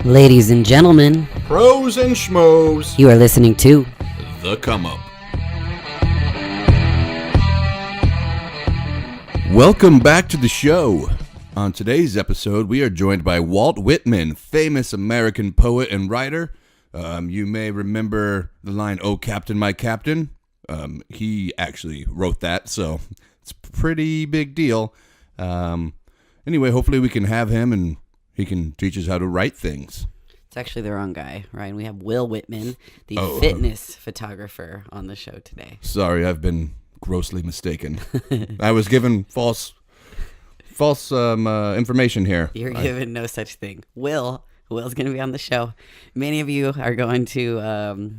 Ladies and gentlemen, pros and schmoes, you are listening to The Come Up. Welcome back to the show. On today's episode, we are joined by Walt Wittmann, famous American poet and writer. You may remember the line, "Oh, Captain, my Captain." He actually wrote that, so it's a pretty big deal. Anyway, hopefully we can have him and he can teach us how to write things. It's actually the wrong guy, Ryan. We have Will Wittmann, the fitness photographer, on the show today. Sorry, I've been grossly mistaken. I was given false information here. You're given no such thing. Will's going to be on the show. Many of you are going to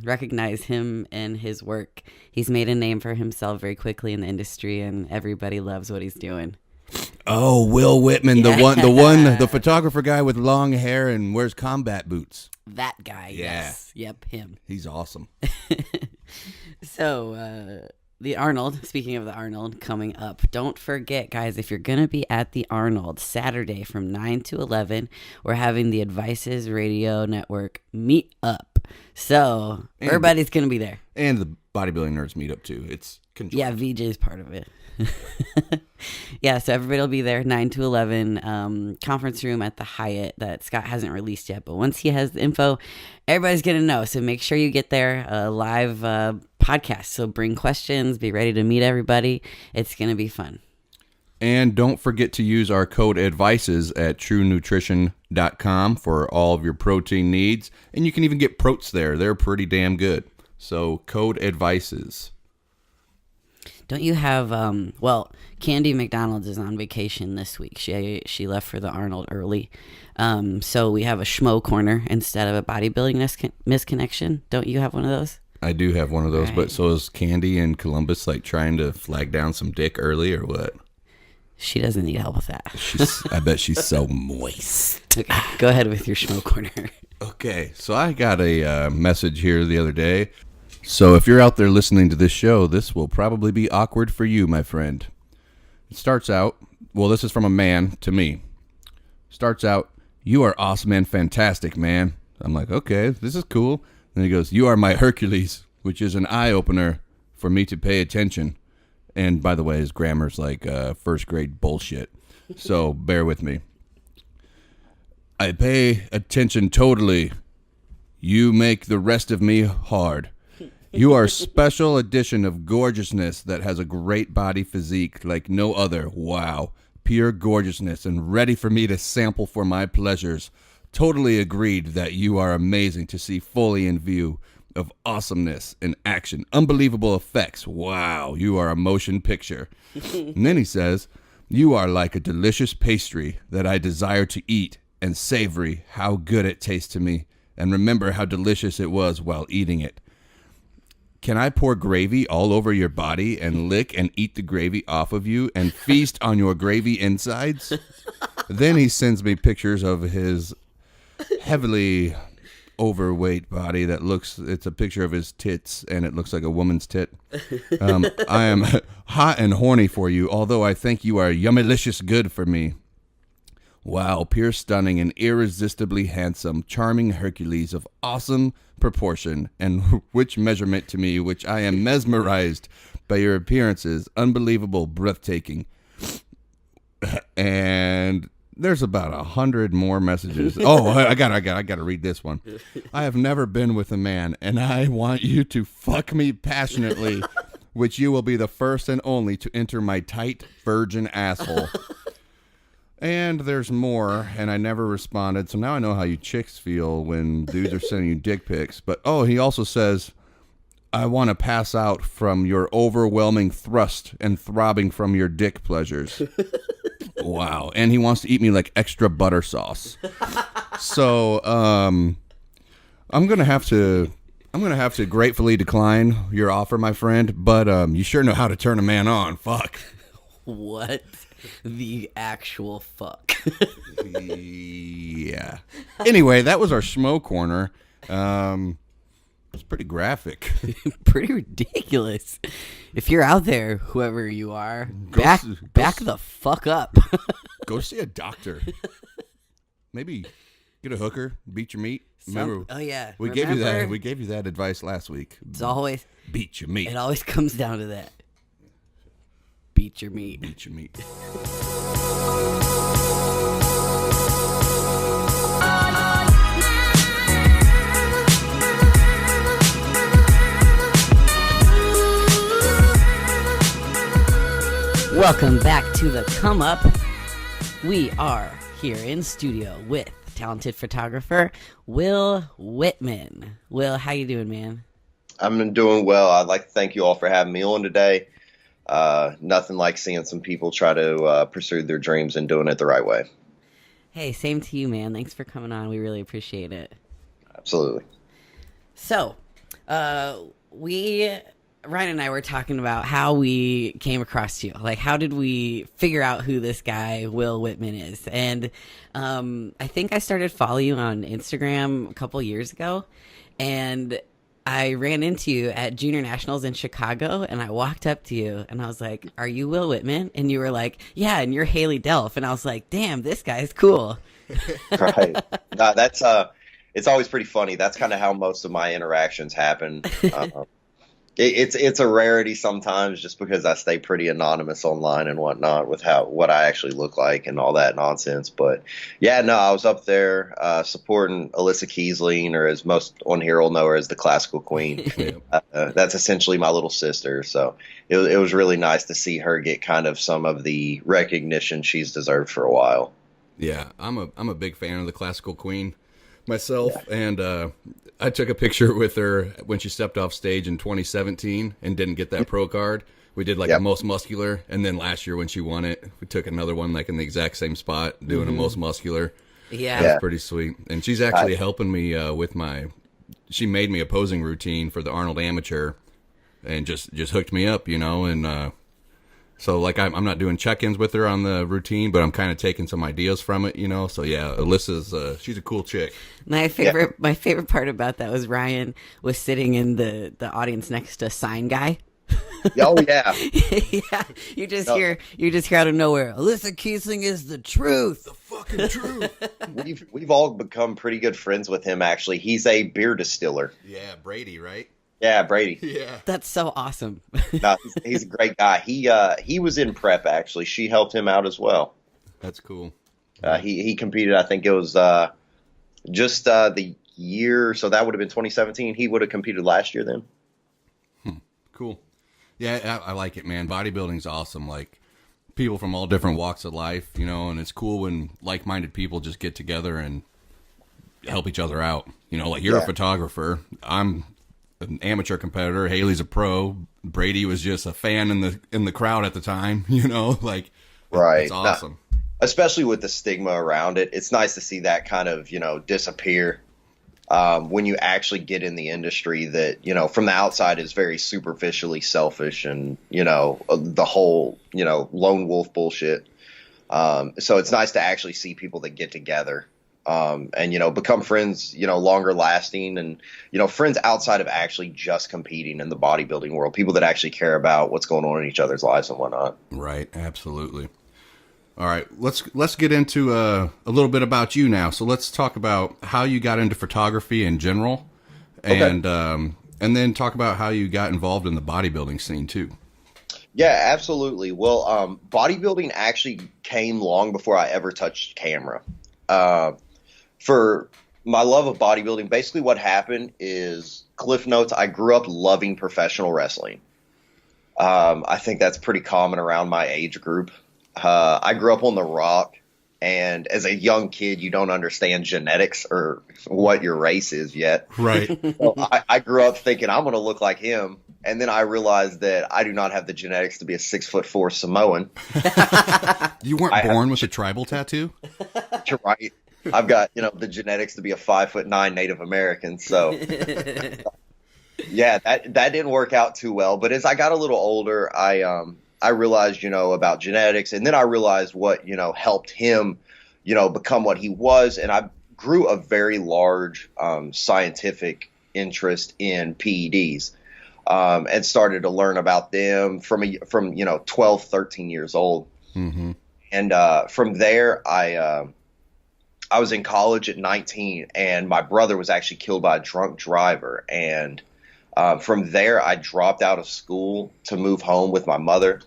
recognize him and his work. He's made a name for himself very quickly in the industry, and everybody loves what he's doing. Oh, Will Wittmann, the photographer guy with long hair and wears combat boots. That guy, yes. Yep, him. He's awesome. So, the Arnold, speaking of the Arnold, coming up. Don't forget, guys, if you're going to be at the Arnold Saturday from 9 to 11, we're having the Advices Radio Network meet up. So, everybody's going to be there. And the Bodybuilding Nerds meet up, too. It's conjoined. Yeah, VJ's part of it. Yeah, so everybody will be there, 9 to 11, conference room at the Hyatt that Scott hasn't released yet. But once he has the info, everybody's going to know. So make sure you get there, a live podcast. So bring questions, be ready to meet everybody. It's going to be fun. And don't forget to use our code ADVICES at truenutrition.com for all of your protein needs. And you can even get protes there. They're pretty damn good. So code ADVICES. Don't you have, Candy McDonald's is on vacation this week. She left for the Arnold early. So we have a schmoe corner instead of a bodybuilding misconnection. Don't you have one of those? I do have one of those, right. But so is Candy in Columbus, like trying to flag down some dick early or what? She doesn't need help with that. I bet she's so moist. Okay, go ahead with your schmoe corner. Okay, so I got a message here the other day. So if you're out there listening to this show, this will probably be awkward for you, my friend. It starts out, this is from a man to me. Starts out, "You are awesome and fantastic, man." I'm like, okay, this is cool. Then he goes, "You are my Hercules," which is an eye-opener for me to pay attention. And by the way, his grammar's like first grade bullshit. So bear with me. "I pay attention totally. You make the rest of me hard. You are a special edition of gorgeousness that has a great body physique like no other. Wow. Pure gorgeousness and ready for me to sample for my pleasures. Totally agreed that you are amazing to see fully in view of awesomeness in action. Unbelievable effects. Wow. You are a motion picture." And then he says, "You are like a delicious pastry that I desire to eat, and savory how good it tastes to me, and remember how delicious it was while eating it. Can I pour gravy all over your body and lick and eat the gravy off of you and feast on your gravy insides?" Then he sends me pictures of his heavily overweight body it's a picture of his tits, and it looks like a woman's tit. "I am hot and horny for you, although I think you are yummylicious good for me. Wow, pure stunning and irresistibly handsome, charming Hercules of awesome proportion and which measurement to me, which I am mesmerized by your appearances, unbelievable, breathtaking." And there's about 100 more messages. Oh, I gotta read this one. "I have never been with a man, and I want you to fuck me passionately, which you will be the first and only to enter my tight virgin asshole." And there's more, and I never responded, so now I know how you chicks feel when dudes are sending you dick pics. But, he also says, "I want to pass out from your overwhelming thrust and throbbing from your dick pleasures." Wow. And he wants to eat me like extra butter sauce. So, I'm going to have to gratefully decline your offer, my friend, but you sure know how to turn a man on. Fuck. What the actual fuck? Yeah. Anyway, that was our schmoe corner. It's pretty graphic. Pretty ridiculous. If you're out there, whoever you are, back the fuck up. Go see a doctor. Maybe Get a hooker, beat your meat. Remember, oh yeah, we gave you that. We gave you that advice last week. It's always beat your meat. It always comes down to that. Beat your meat. Beat your meat. Welcome back to the Come Up. We are here in studio with talented photographer Will Wittmann. Will, how you doing, man? I'm doing well. I'd like to thank you all for having me on today. Nothing like seeing some people try to pursue their dreams and doing it the right way. Hey, same to you, man. Thanks for coming on. We really appreciate it. Absolutely. So, Ryan and I were talking about how we came across you. Like, how did we figure out who this guy, Will Wittmann, is? And I think I started following you on Instagram a couple years ago, and I ran into you at Junior Nationals in Chicago, and I walked up to you, and I was like, "Are you Will Wittmann?" And you were like, "Yeah," and you're Hailey Delph. And I was like, "Damn, this guy's cool." Right. No, that's it's always pretty funny. That's kind of how most of my interactions happen. It's a rarity sometimes, just because I stay pretty anonymous online and whatnot with what I actually look like and all that nonsense. But yeah, no, I was up there supporting Alyssa Kiesling, or as most on here will know her as the Classical Queen. That's essentially my little sister. So it was really nice to see her get kind of some of the recognition she's deserved for a while. Yeah, I'm a big fan of the Classical Queen myself, and I took a picture with her when she stepped off stage in 2017 and didn't get that pro card. We did like a most muscular, and then last year when she won it, we took another one like in the exact same spot, doing a most muscular. Yeah. That's pretty sweet. And she's actually helping me with she made me a posing routine for the Arnold Amateur and just hooked me up, and so like I'm not doing check-ins with her on the routine, but I'm kind of taking some ideas from it, So yeah, Alyssa's she's a cool chick. My favorite part about that was Ryan was sitting in the audience next to Sign Guy. Oh yeah. Yeah. You just hear out of nowhere, "Alyssa Kiesling is the truth." The fucking truth. We've all become pretty good friends with him, actually. He's a beer distiller. Yeah, Brady, right? Yeah, Brady. Yeah. That's so awesome. No, he's a great guy. He was in prep, actually. She helped him out as well. That's cool. He competed, I think it was just the year, so that would have been 2017. He would have competed last year then. Cool. Yeah, I like it, man. Bodybuilding's awesome. Like, people from all different walks of life, and it's cool when like-minded people just get together and help each other out. Like, you're a photographer. I'm an amateur competitor. Hailey's a pro. Brady was just a fan in the crowd at the time, like, right. It's awesome. Especially with the stigma around it. It's nice to see that kind of, disappear when you actually get in the industry that, from the outside is very superficially selfish and, the whole, lone wolf bullshit. So it's nice to actually see people that get together and, become friends, longer lasting and, friends outside of actually just competing in the bodybuilding world, people that actually care about what's going on in each other's lives and whatnot. Right. Absolutely. All right. Let's get into a little bit about you now. So let's talk about how you got into photography in general and then talk about how you got involved in the bodybuilding scene too. Yeah, absolutely. Well, bodybuilding actually came long before I ever touched camera. For my love of bodybuilding, basically what happened is, Cliff Notes, I grew up loving professional wrestling. I think that's pretty common around my age group. I grew up on The Rock, and as a young kid, you don't understand genetics or what your race is yet. Right. So I grew up thinking I'm going to look like him, and then I realized that I do not have the genetics to be a 6'4" Samoan. You weren't born with a tribal tattoo? You're right. I've got, the genetics to be a 5'9" Native American. So yeah, that didn't work out too well. But as I got a little older, I realized, about genetics, and then I realized what, helped him, become what he was. And I grew a very large scientific interest in PEDs and started to learn about them from 12, 13 years old. Mm-hmm. And from there, I I was in college at 19, and my brother was actually killed by a drunk driver. And from there, I dropped out of school to move home with my mother.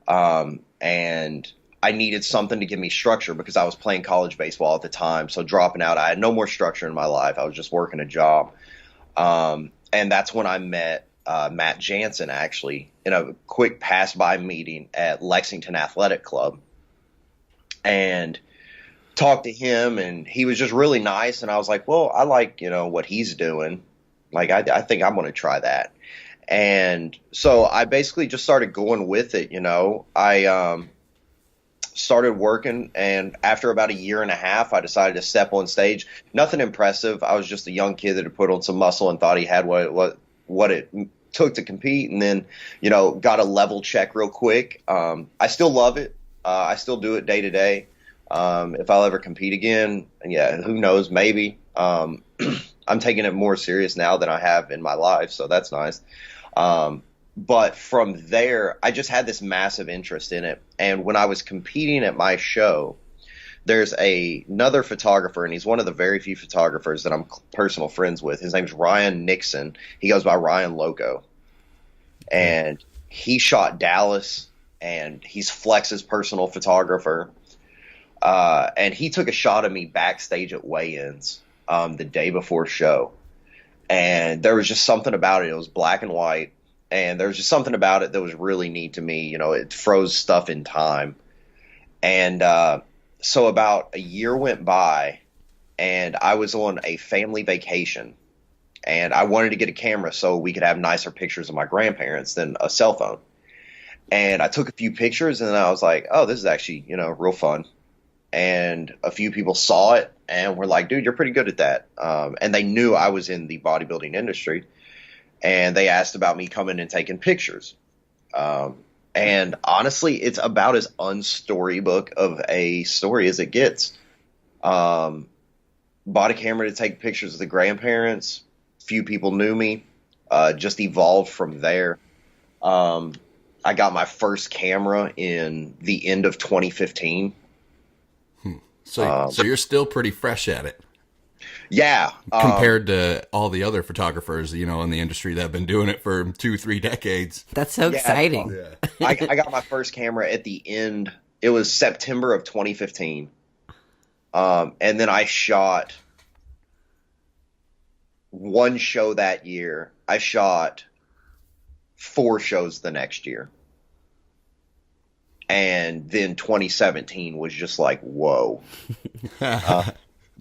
And I needed something to give me structure because I was playing college baseball at the time. So dropping out, I had no more structure in my life. I was just working a job. And that's when I met Matt Jansen, actually, in a quick pass-by meeting at Lexington Athletic Club. And talked to him, and he was just really nice. And I was like, well, I like, what he's doing. Like, I think I'm going to try that. And so I basically just started going with it. I started working, and after about a year and a half, I decided to step on stage. Nothing impressive. I was just a young kid that had put on some muscle and thought he had what it took to compete. And then, got a level check real quick. I still love it. I still do it day to day. If I'll ever compete again, yeah, who knows, maybe. I'm taking it more serious now than I have in my life, so that's nice. But from there, I just had this massive interest in it. And when I was competing at my show, there's another photographer, and he's one of the very few photographers that I'm personal friends with. His name's Ryan Nixon. He goes by Ryan Loco. And he shot Dallas, and he's Flex's personal photographer. And he took a shot of me backstage at weigh-ins the day before show. And there was just something about it. It was black and white. And there was just something about it that was really neat to me. It froze stuff in time. And so about a year went by, and I was on a family vacation. And I wanted to get a camera so we could have nicer pictures of my grandparents than a cell phone. And I took a few pictures, and then I was like, oh, this is actually, real fun. And a few people saw it and were like, dude, you're pretty good at that. And they knew I was in the bodybuilding industry, and they asked about me coming and taking pictures. And honestly, it's about as unstorybook of a story as it gets. Bought a camera to take pictures of the grandparents. Few people knew me. Just evolved from there. I got my first camera in the end of 2015. So you're still pretty fresh at it. Yeah. Compared to all the other photographers, in the industry that have been doing it for 2-3 decades. That's so exciting. Yeah. I got my first camera at the end. It was September of 2015. And then I shot one show that year. I shot 4 shows the next year. And then 2017 was just like, whoa. A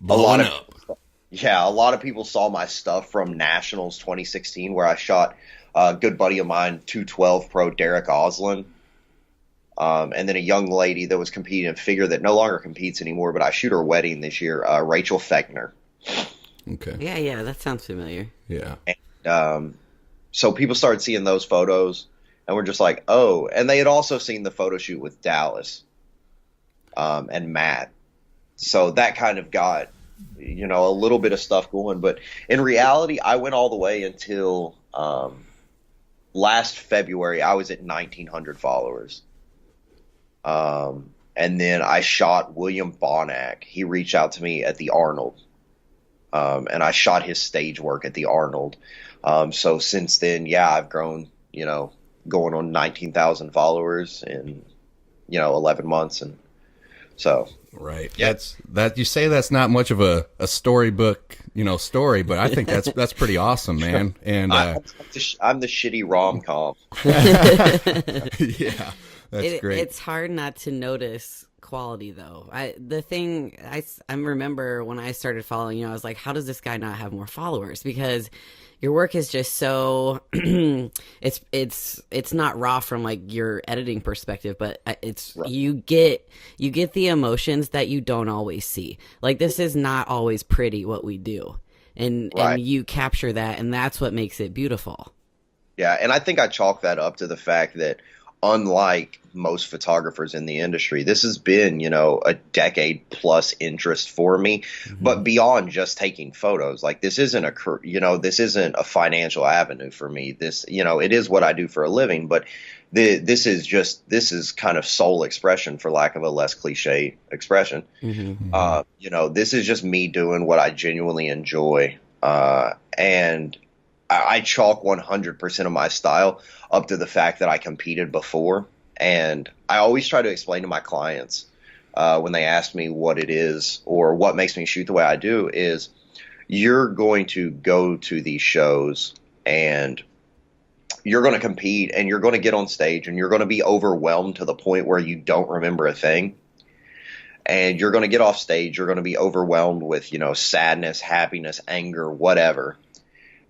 lot of people saw my stuff from Nationals 2016, where I shot a good buddy of mine, 212 pro Derek Oslin. And then a young lady that was competing in figure that no longer competes anymore, but I shoot her wedding this year, Rachel Fechner. Okay. Yeah, that sounds familiar. Yeah. And, so people started seeing those photos, and we're just like, oh. And they had also seen the photo shoot with Dallas and Matt. So that kind of got, a little bit of stuff going. But in reality, I went all the way until last February. I was at 1,900 followers. And then I shot William Bonack. He reached out to me at the Arnold. And I shot his stage work at the Arnold. So since then, I've grown, going on 19,000 followers in, 11 months. And so. Right. Yeah. You say that's not much of a storybook, story, but I think that's pretty awesome, man. And I'm the shitty rom-com. Yeah. That's great. It's hard not to notice quality, though. I remember when I started following you, I was like, how does this guy not have more followers? Because your work is just so it's not raw from like your editing perspective, but it's right. you get the emotions that you don't always see. Like, this is not always pretty what we do, and you capture that, and that's what makes it beautiful. Yeah, and I think I chalk that up to the fact that, unlike most photographers in the industry, this has been, a decade plus interest for me. Mm-hmm. But beyond just taking photos, like, this isn't a financial avenue for me. This, it is what I do for a living, but this is kind of soul expression, for lack of a less cliche expression. You know, this is just me doing what I genuinely enjoy. And I chalk 100% of my style up to the fact that I competed before. And I always try to explain to my clients when they ask me what it is or what makes me shoot the way I do is you're going to go to these shows and you're going to compete and you're going to get on stage and you're going to be overwhelmed to the point where you don't remember a thing. And you're going to get off stage. You're going to be overwhelmed with, you know, sadness, happiness, anger, whatever.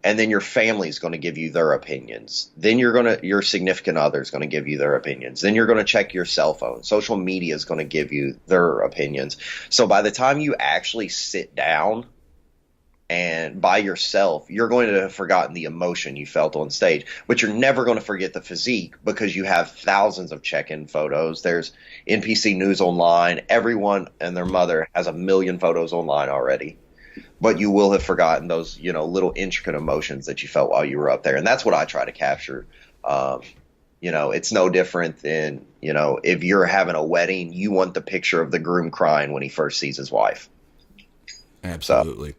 And then your family's going to give you their opinions. Then your significant other is going to give you their opinions. Then you're going to check your cell phone. Social media is going to give you their opinions. So by the time you actually sit down and by yourself, you're going to have forgotten the emotion you felt on stage. But you're never going to forget the physique because you have thousands of check-in photos. There's NPC News online. Everyone and their mother has 1 million photos online already. But you will have forgotten those, you know, little intricate emotions that you felt while you were up there. And that's what I try to capture. You know, it's no different than, you know, if you're having a wedding, you want the picture of the groom crying when he first sees his wife. Absolutely. So.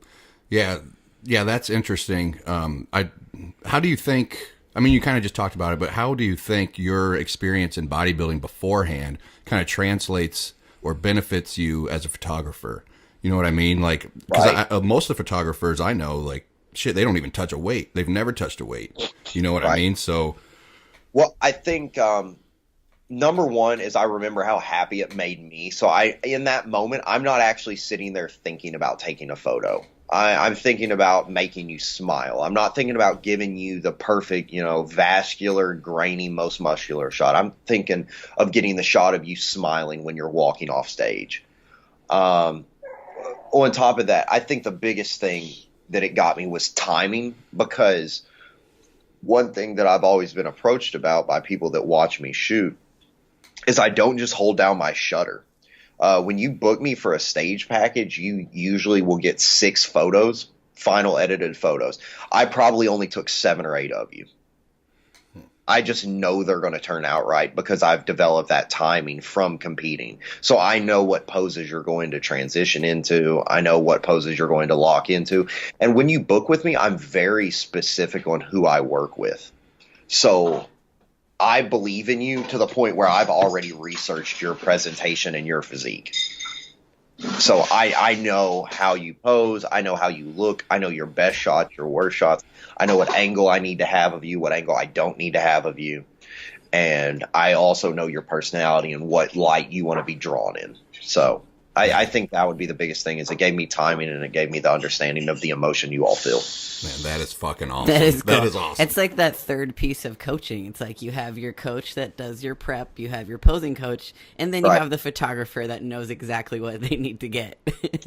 Yeah. Yeah, that's interesting. How do you think, I mean, you kind of just talked about it, but how do you think your experience in bodybuilding beforehand kind of translates or benefits you as a photographer? You know what I mean? Like, because most of the photographers I know, like, shit, they don't even touch a weight. They've never touched a weight. You know what I mean? So, well, I think number one is I remember how happy it made me. So in that moment, I'm not actually sitting there thinking about taking a photo. I'm thinking about making you smile. I'm not thinking about giving you the perfect, you know, vascular, grainy, most muscular shot. I'm thinking of getting the shot of you smiling when you're walking off stage. On top of that, I think the biggest thing that it got me was timing, because one thing that I've always been approached about by people that watch me shoot is I don't just hold down my shutter. When you book me for a stage package, you usually will get 6 photos, final edited photos. I probably only took 7 or 8 of you. I just know they're going to turn out right because I've developed that timing from competing. So I know what poses you're going to transition into. I know what poses you're going to lock into. And when you book with me, I'm very specific on who I work with. So I believe in you to the point where I've already researched your presentation and your physique. So I know how you pose. I know how you look. I know your best shots, your worst shots. I know what angle I need to have of you, what angle I don't need to have of you. And I also know your personality and what light you want to be drawn in. So I think that would be the biggest thing, is it gave me timing and it gave me the understanding of the emotion you all feel. Man, that is fucking awesome. That is cool. That is awesome. It's like that third piece of coaching. It's like you have your coach that does your prep, you have your posing coach, and then you have the photographer that knows exactly what they need to get.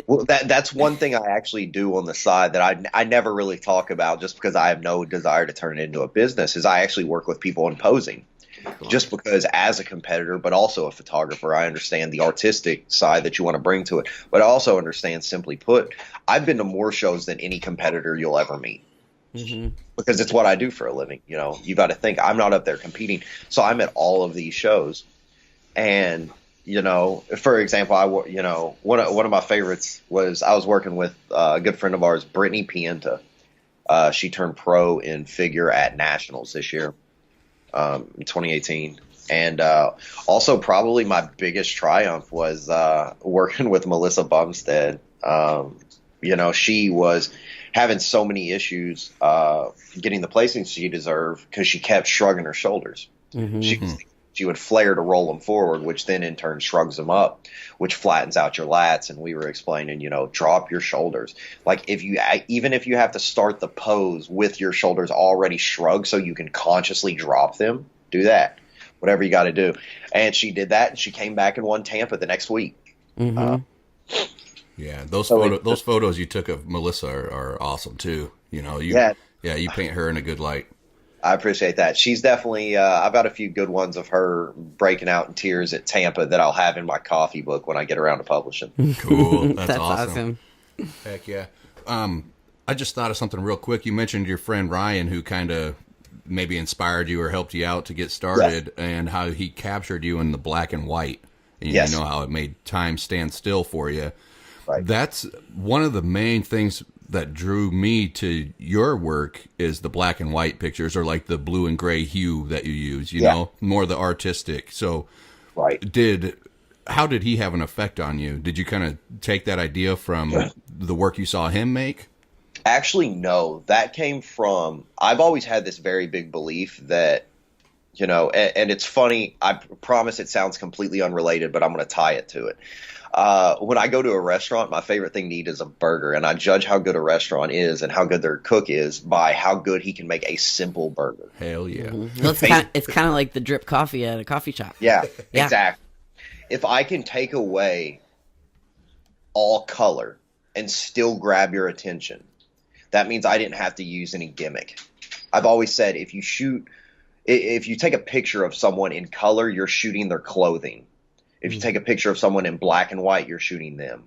Well, that's one thing I actually do on the side that I never really talk about, just because I have no desire to turn it into a business, is I actually work with people in posing. Just because as a competitor, but also a photographer, I understand the artistic side that you want to bring to it. But I also understand, simply put, I've been to more shows than any competitor you'll ever meet. Because it's what I do for a living. You know, you got to think, I'm not up there competing. So I'm at all of these shows. And, you know, for example, one of my favorites was I was working with a good friend of ours, Brittany Pienta. She turned pro in figure at Nationals this year. In 2018. And also probably my biggest triumph was working with Melissa Bumstead. You know, she was having so many issues getting the placing she deserved because she kept shrugging her shoulders. She would flare to roll them forward, which then in turn shrugs them up, which flattens out your lats. And we were explaining, you know, drop your shoulders. Like even if you have to start the pose with your shoulders already shrugged so you can consciously drop them, do that. Whatever you got to do. And she did that, and she came back and won Tampa the next week. Yeah, those photos you took of Melissa are awesome too. You know, you paint her in a good light. I appreciate that. She's definitely I've got a few good ones of her breaking out in tears at Tampa that I'll have in my coffee book when I get around to publishing. Cool. That's awesome. Heck yeah. I just thought of something real quick. You mentioned your friend Ryan, who kind of maybe inspired you or helped you out to get started, and how he captured you in the black and white. And you know how it made time stand still for you. Right. That's one of the main things that drew me to your work is the black and white pictures, or like the blue and gray hue that you use, you know, more the artistic. So how did he have an effect on you? Did you kind of take that idea from the work you saw him make? Actually, no. That came from, I've always had this very big belief that, you know, and it's funny, I promise it sounds completely unrelated, but I'm going to tie it to it. When I go to a restaurant, my favorite thing to eat is a burger, and I judge how good a restaurant is and how good their cook is by how good he can make a simple burger. Hell yeah. Mm-hmm. Well, it's kind of like the drip coffee at a coffee shop. Yeah, exactly. If I can take away all color and still grab your attention, that means I didn't have to use any gimmick. I've always said if you take a picture of someone in color, you're shooting their clothing. If you take a picture of someone in black and white, you're shooting them.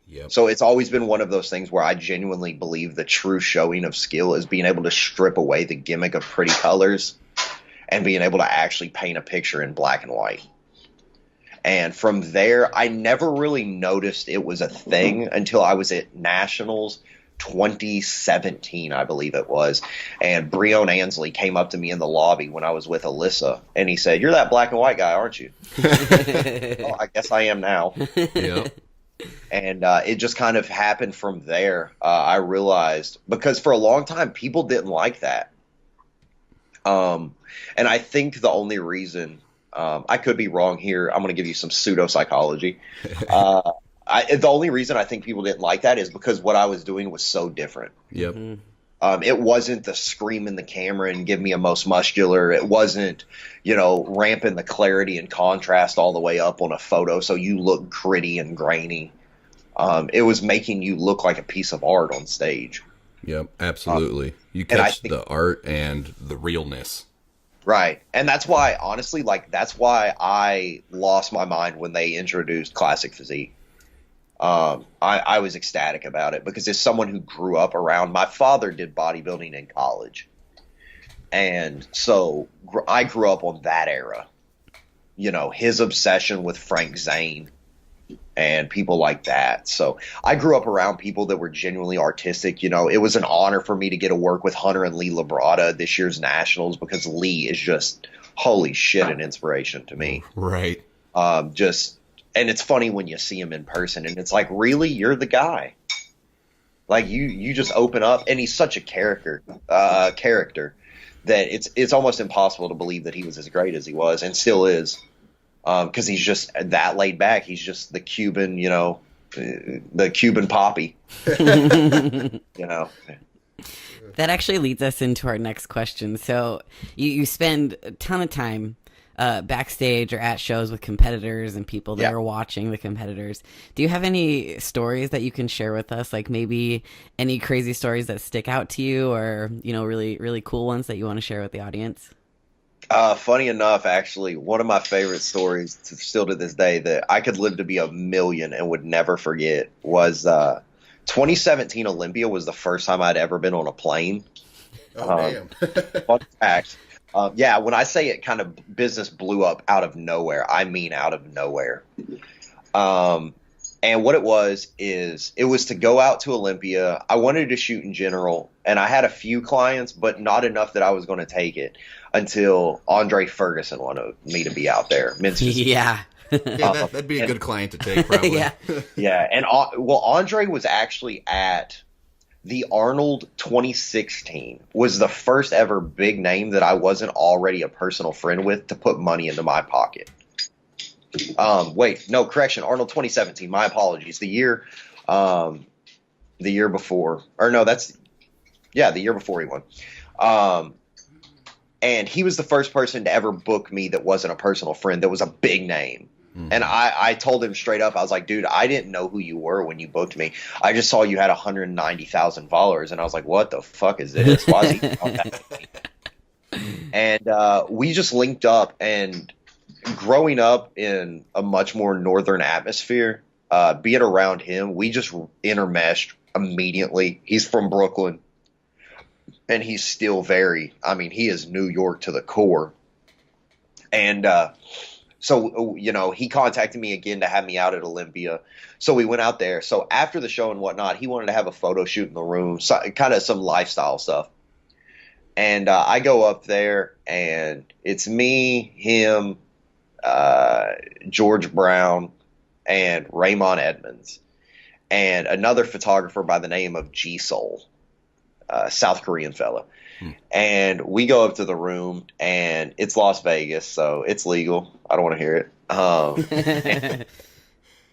Yep. So it's always been one of those things where I genuinely believe the true showing of skill is being able to strip away the gimmick of pretty colors and being able to actually paint a picture in black and white. And from there, I never really noticed it was a thing until I was at Nationals 2017, I believe it was. And Breon Ansley came up to me in the lobby when I was with Alyssa, and he said, "You're that black and white guy, aren't you?" Oh, I guess I am now. Yeah. And it just kind of happened from there. I realized, because for a long time, people didn't like that. And I think the only reason, I could be wrong here, I'm going to give you some pseudo-psychology. The only reason I think people didn't like that is because what I was doing was so different. Yep. It wasn't the scream in the camera and give me a most muscular. It wasn't, ramping the clarity and contrast all the way up on a photo so you look gritty and grainy. It was making you look like a piece of art on stage. Yep, absolutely. You catch the art and the realness. Right. And that's why, honestly, that's why I lost my mind when they introduced Classic Physique. I was ecstatic about it because as someone who grew up around, my father did bodybuilding in college. And so I grew up on that era, his obsession with Frank Zane and people like that. So I grew up around people that were genuinely artistic. It was an honor for me to get to work with Hunter and Lee Labrada this year's Nationals because Lee is just, holy shit, an inspiration to me. Right. And it's funny when you see him in person, and it's like, really, you're the guy. Like you just open up, and he's such a character that it's almost impossible to believe that he was as great as he was, and still is, because he's just that laid back. He's just the Cuban, the Cuban poppy. That actually leads us into our next question. So you spend a ton of time backstage or at shows with competitors and people that are watching the competitors. Do you have any stories that you can share with us? Like maybe any crazy stories that stick out to you, or, really, really cool ones that you want to share with the audience? Funny enough, actually, one of my favorite stories still to this day that I could live to be 1,000,000 and would never forget was 2017 Olympia was the first time I'd ever been on a plane. Oh, damn. Fun fact. When I say it kind of business blew up out of nowhere, I mean out of nowhere. And what it was is it was to go out to Olympia. I wanted to shoot in general, and I had a few clients, but not enough that I was going to take it until Andre Ferguson wanted me to be out there. Yeah, that'd be a good client to take, probably. Yeah. And Andre was actually at the Arnold 2016 was the first ever big name that I wasn't already a personal friend with to put money into my pocket. Arnold 2017. My apologies. The year before, the year before he won. And he was the first person to ever book me that wasn't a personal friend, that was a big name. Mm-hmm. And I told him straight up, I was like, dude, I didn't know who you were when you booked me. I just saw you had 190,000 followers. And I was like, what the fuck is this? Why is he on that? And we just linked up, and growing up in a much more northern atmosphere, being around him, we just intermeshed immediately. He's from Brooklyn. and he's still he is New York to the core. And so, he contacted me again to have me out at Olympia. So we went out there. So after the show and whatnot, he wanted to have a photo shoot in the room, so, kind of some lifestyle stuff. And I go up there, and it's me, him, George Brown, and Raymond Edmonds, and another photographer by the name of G-Soul, South Korean fella. And we go up to the room, and it's Las Vegas, so it's legal. I don't want to hear it.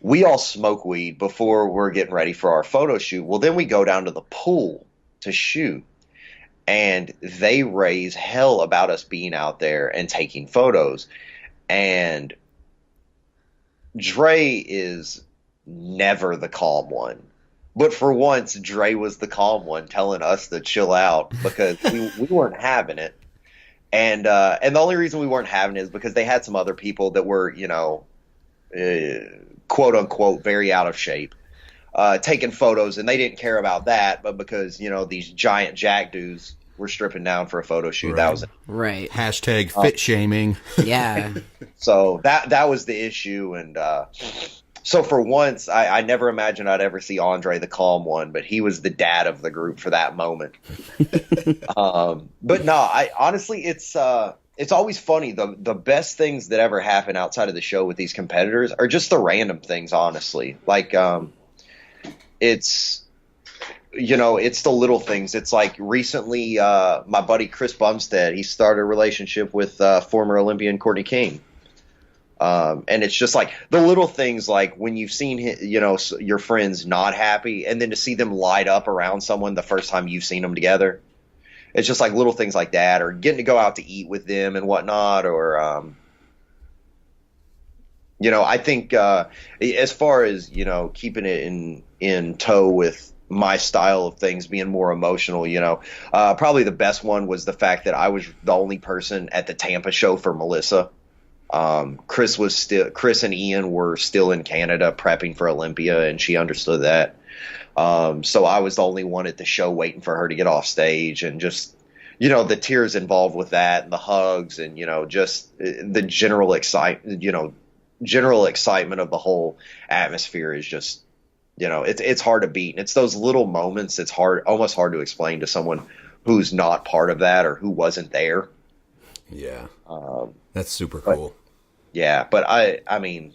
We all smoke weed before we're getting ready for our photo shoot. Well, then we go down to the pool to shoot, and they raise hell about us being out there and taking photos. And Dre is never the calm one. But for once, Dre was the calm one, telling us to chill out because we weren't having it. And the only reason we weren't having it is because they had some other people that were, quote unquote, very out of shape, taking photos, and they didn't care about that. But because, these giant jack dudes were stripping down for a photo shoot, right. That was it. Right. Hashtag fit shaming. Yeah. So that was the issue. And so for once, I never imagined I'd ever see Andre the calm one, but he was the dad of the group for that moment. But no, I honestly, it's always funny. The best things that ever happen outside of the show with these competitors are just the random things, honestly. Like, it's the little things. It's like recently, my buddy Chris Bumstead, he started a relationship with former Olympian Courtney King. And it's just like the little things, like when you've seen, your friends not happy, and then to see them light up around someone the first time you've seen them together. It's just like little things like that, or getting to go out to eat with them and whatnot. Or, I think as far as, keeping it in tow with my style of things being more emotional, probably the best one was the fact that I was the only person at the Tampa show for Melissa. Chris and Ian were still in Canada prepping for Olympia, and she understood that. So I was the only one at the show waiting for her to get off stage, and just, the tears involved with that, and the hugs, and, just the general excitement of the whole atmosphere is just, it's hard to beat. And it's those little moments. It's almost hard to explain to someone who's not part of that or who wasn't there. Yeah. That's super cool. Yeah, but I mean,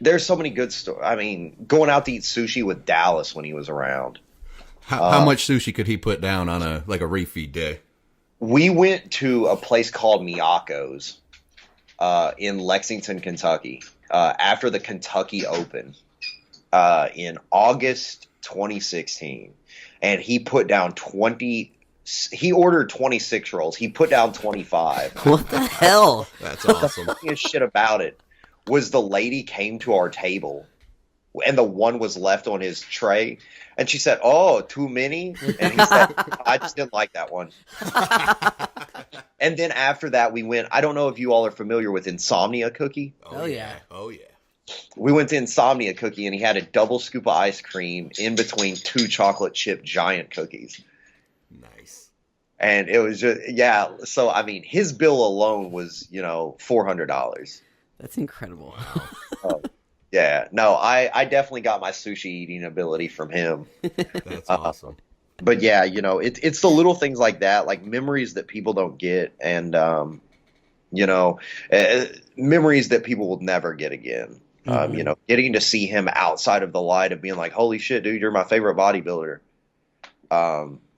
there's so many good stories. I mean, going out to eat sushi with Dallas when he was around. How much sushi could he put down on a refeed day? We went to a place called Miyako's in Lexington, Kentucky, after the Kentucky Open in August 2016, and he put down 20. He ordered 26 rolls. He put down 25. What the hell? That's awesome. The funniest shit about it was the lady came to our table, and the one was left on his tray, and she said, "Oh, too many?" And he said, "I just didn't like that one." And then after that, we went. I don't know if you all are familiar with Insomnia Cookie. Oh yeah. Oh yeah. We went to Insomnia Cookie, and he had a double scoop of ice cream in between 2 chocolate chip giant cookies. Nice. And it was just, yeah. So, I mean, his bill alone was, $400. That's incredible. Yeah. No, I definitely got my sushi eating ability from him. That's awesome. But yeah, it's the little things like that, like memories that people don't get, and, memories that people will never get again. Mm-hmm. Getting to see him outside of the light of being like, holy shit, dude, you're my favorite bodybuilder.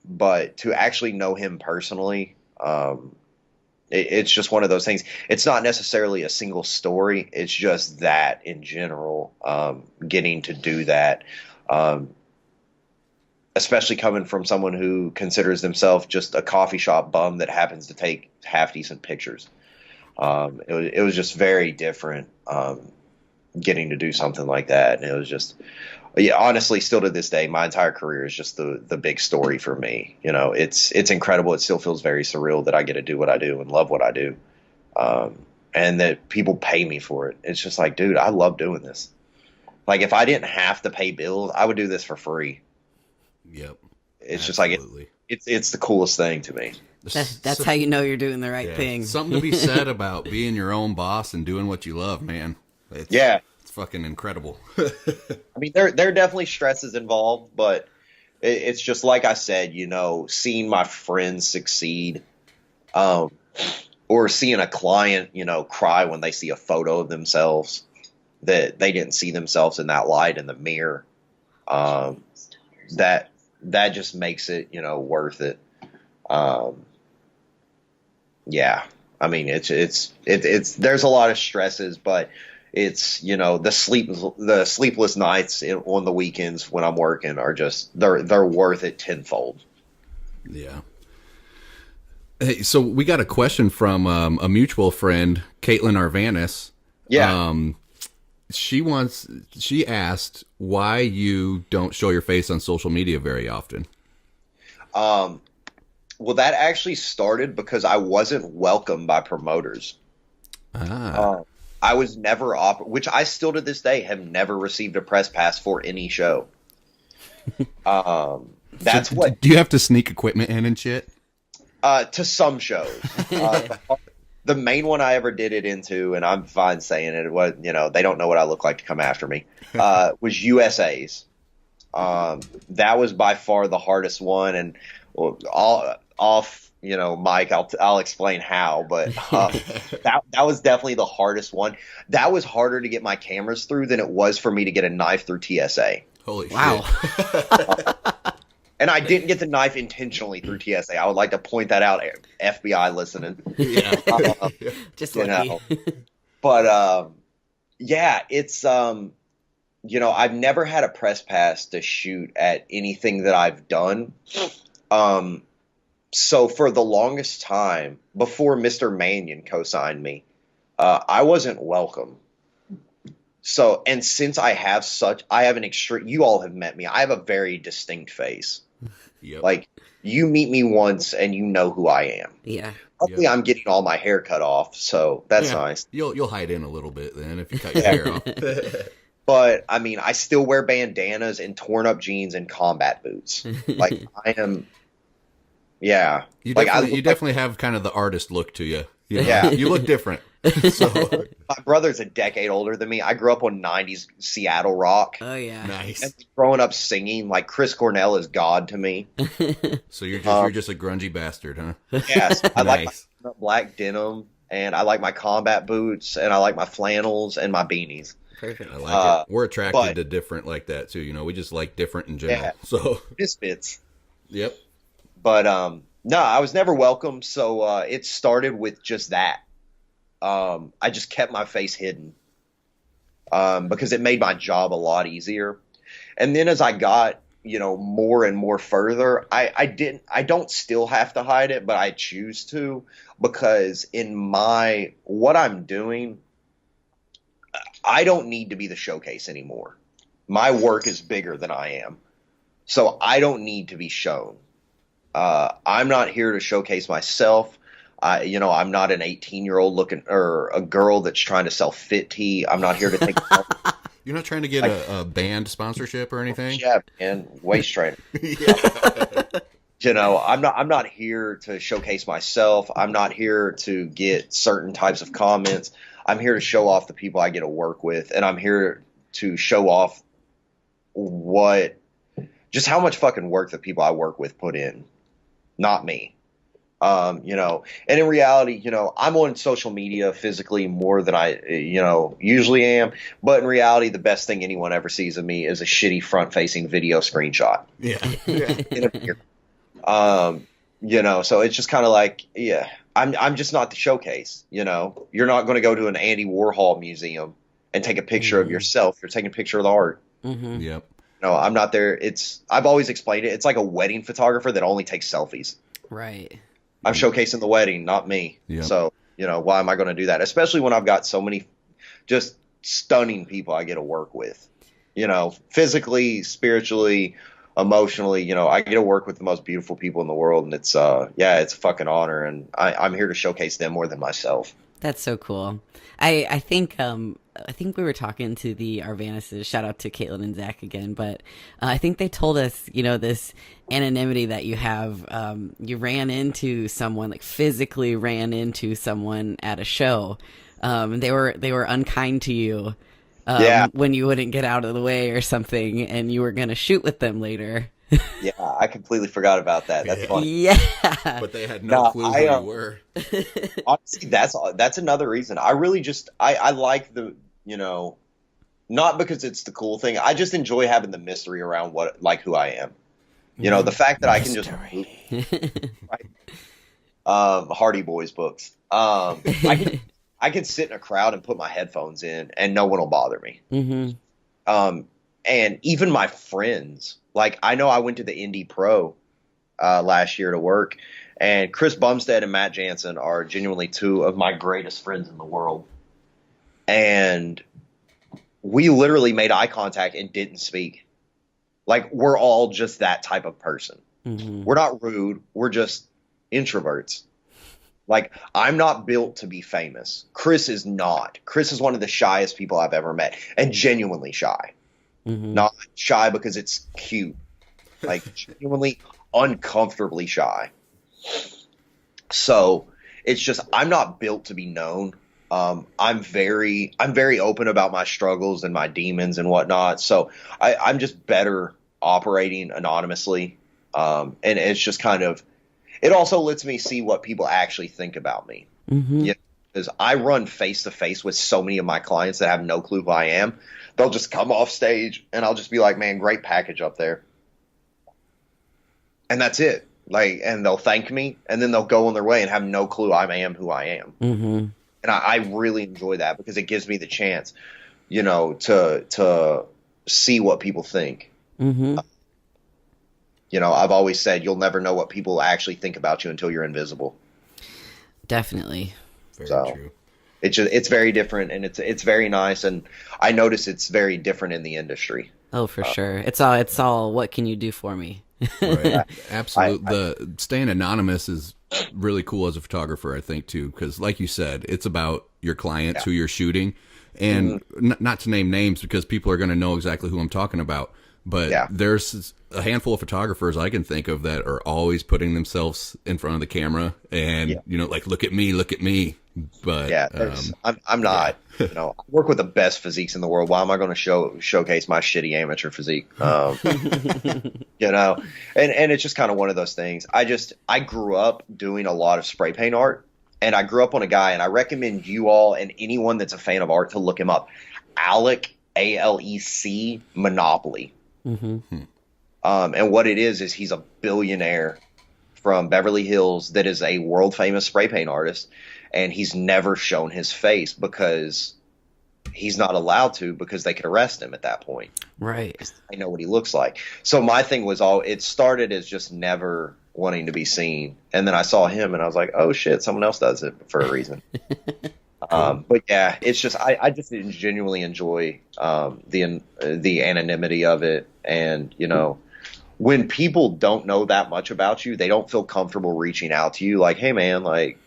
But to actually know him personally, it's just one of those things. It's not necessarily a single story. It's just that in general, getting to do that, especially coming from someone who considers themselves just a coffee shop bum that happens to take half decent pictures. It was just very different, getting to do something like that. And it was just, yeah, honestly, still to this day, my entire career is just the big story for me. It's incredible. It still feels very surreal that I get to do what I do and love what I do. And that people pay me for it. It's just like, dude, I love doing this. Like, if I didn't have to pay bills, I would do this for free. Yep. It's Absolutely. just like, It's the coolest thing to me. That's how you know you're doing the right Yeah, thing. something to be said about being your own boss and doing what you love, man. It's fucking incredible. I mean, there are definitely stresses involved, but it's just like I said, seeing my friends succeed, or seeing a client, cry when they see a photo of themselves that they didn't see themselves in that light in the mirror. That just makes it, worth it. Yeah, I mean, it's there's a lot of stresses, but it's, the sleepless nights on the weekends when I'm working are just, they're worth it tenfold. Yeah. Hey, so we got a question from a mutual friend, Caitlin Arvanis. Yeah. She asked why you don't show your face on social media very often. Well, that actually started because I wasn't welcomed by promoters. I was never offered, which I still to this day have never received a press pass for any show. That's so, what. Do you have to sneak equipment in and shit? To some shows. The main one I ever did it into, and I'm fine saying it, was, they don't know what I look like to come after me, was USA's. That was by far the hardest one, and Mike, I'll explain how, but that was definitely the hardest one. That was harder to get my cameras through than it was for me to get a knife through TSA. Holy wow. shit. And I didn't get the knife intentionally through TSA. I would like to point that out, FBI listening. Yeah. Just lucky. But yeah, it's I've never had a press pass to shoot at anything that I've done. So for the longest time, before Mr. Mannion co-signed me, I wasn't welcome. So, and since I have an extreme, you all have met me. I have a very distinct face. Yep. Like, you meet me once and you know who I am. Yeah. Luckily, I'm getting all my hair cut off, so that's nice. You'll hide in a little bit then if you cut your hair off. But I mean, I still wear bandanas and torn up jeans and combat boots. Like, I am. Yeah. You definitely have kind of the artist look to you. Yeah. You look different. So my brother's a decade older than me. I grew up on 90s Seattle rock. Oh, yeah. Nice. And growing up singing, like, Chris Cornell is God to me. So you're just a grungy bastard, huh? Yes. I like Nice. my black denim, and I like my combat boots, and I like my flannels and my beanies. Perfect. I like it. We're attracted but- to different like that too. We just like different in general. Yeah. So Misfits. yep. But no, I was never welcome, so it started with just that. I just kept my face hidden because it made my job a lot easier. And then as I got, more and more further, I don't still have to hide it, but I choose to, because in what I'm doing, I don't need to be the showcase anymore. My work is bigger than I am, so I don't need to be shown. I'm not here to showcase myself. I'm not an 18-year-old looking, or a girl that's trying to sell fit tea. I'm not here to take. You're not trying to get a band sponsorship or anything? Yeah, man, waist training. I'm not here to showcase myself. I'm not here to get certain types of comments. I'm here to show off the people I get to work with, and I'm here to show off just how much fucking work the people I work with put in, not me. And in reality, I'm on social media physically more than I, usually am. But in reality, the best thing anyone ever sees of me is a shitty front-facing video screenshot. Yeah. So it's just kind of like, yeah, I'm just not the showcase. You're not going to go to an Andy Warhol museum and take a picture of yourself. You're taking a picture of the art. Mm-hmm. Yep. No, I'm not there. I've always explained it. It's like a wedding photographer that only takes selfies. Right. I'm showcasing the wedding, not me. Yep. So, why am I going to do that? Especially when I've got so many just stunning people I get to work with, physically, spiritually, emotionally, I get to work with the most beautiful people in the world. And it's a fucking honor. And I'm here to showcase them more than myself. That's so cool. I think we were talking to the Arvanis. Shout out to Caitlin and Zach again, but I think they told us, this anonymity that you have. You ran into someone, like physically ran into someone at a show. They were unkind to you when you wouldn't get out of the way or something, and you were gonna shoot with them later. Yeah, I completely forgot about that. That's funny. Yeah, but they had no clue who you were. Honestly, that's another reason. I really I like the, not because it's the cool thing. I just enjoy having the mystery around who I am. The fact that I can just right? Hardy Boys books. I can sit in a crowd and put my headphones in and no one will bother me. Mm-hmm. And even my friends, like I know I went to the Indie Pro last year to work, and Chris Bumstead and Matt Jansen are genuinely two of my greatest friends in the world. And we literally made eye contact and didn't speak. Like, we're all just that type of person. Mm-hmm. We're not rude. We're just introverts. Like, I'm not built to be famous. Chris is not. Chris is one of the shyest people I've ever met, and genuinely shy. Mm-hmm. Not shy because it's cute. Like, genuinely uncomfortably shy. So it's just, I'm not built to be known. I'm very open about my struggles and my demons and whatnot. So I'm just better operating anonymously. And it's just kind of, it also lets me see what people actually think about me. Mm-hmm. Because I run face to face with so many of my clients that have no clue who I am. They'll just come off stage and I'll just be like, man, great package up there. And that's it. Like, and they'll thank me and then they'll go on their way and have no clue I am who I am. Mm-hmm. And I really enjoy that because it gives me the chance, to see what people think. Mm-hmm. I've always said you'll never know what people actually think about you until you're invisible. Definitely. Very true. It's very different, and it's very nice, and I notice it's very different in the industry. Oh, for sure. It's all. What can you do for me? Right. Absolutely. The staying anonymous is really cool as a photographer, I think, too, because like you said, it's about your clients who you're shooting, and not to name names because people are going to know exactly who I'm talking about. But there's a handful of photographers I can think of that are always putting themselves in front of the camera and, like, look at me. But I'm not, I work with the best physiques in the world. Why am I going to showcase my shitty amateur physique? And it's just kind of one of those things. I grew up doing a lot of spray paint art, and I grew up on a guy, and I recommend you all and anyone that's a fan of art to look him up. Alec, ALEC Monopoly. Mm-hmm. And what it is he's a billionaire from Beverly Hills that is a world famous spray paint artist, and he's never shown his face because he's not allowed to, because they could arrest him at that point. Right. I know what he looks like. So my thing was it started as just never wanting to be seen, and then I saw him and I was like, oh shit, someone else does it for a reason. But yeah, it's just I just genuinely enjoy the anonymity of it, and when people don't know that much about you, they don't feel comfortable reaching out to you like, hey man, like,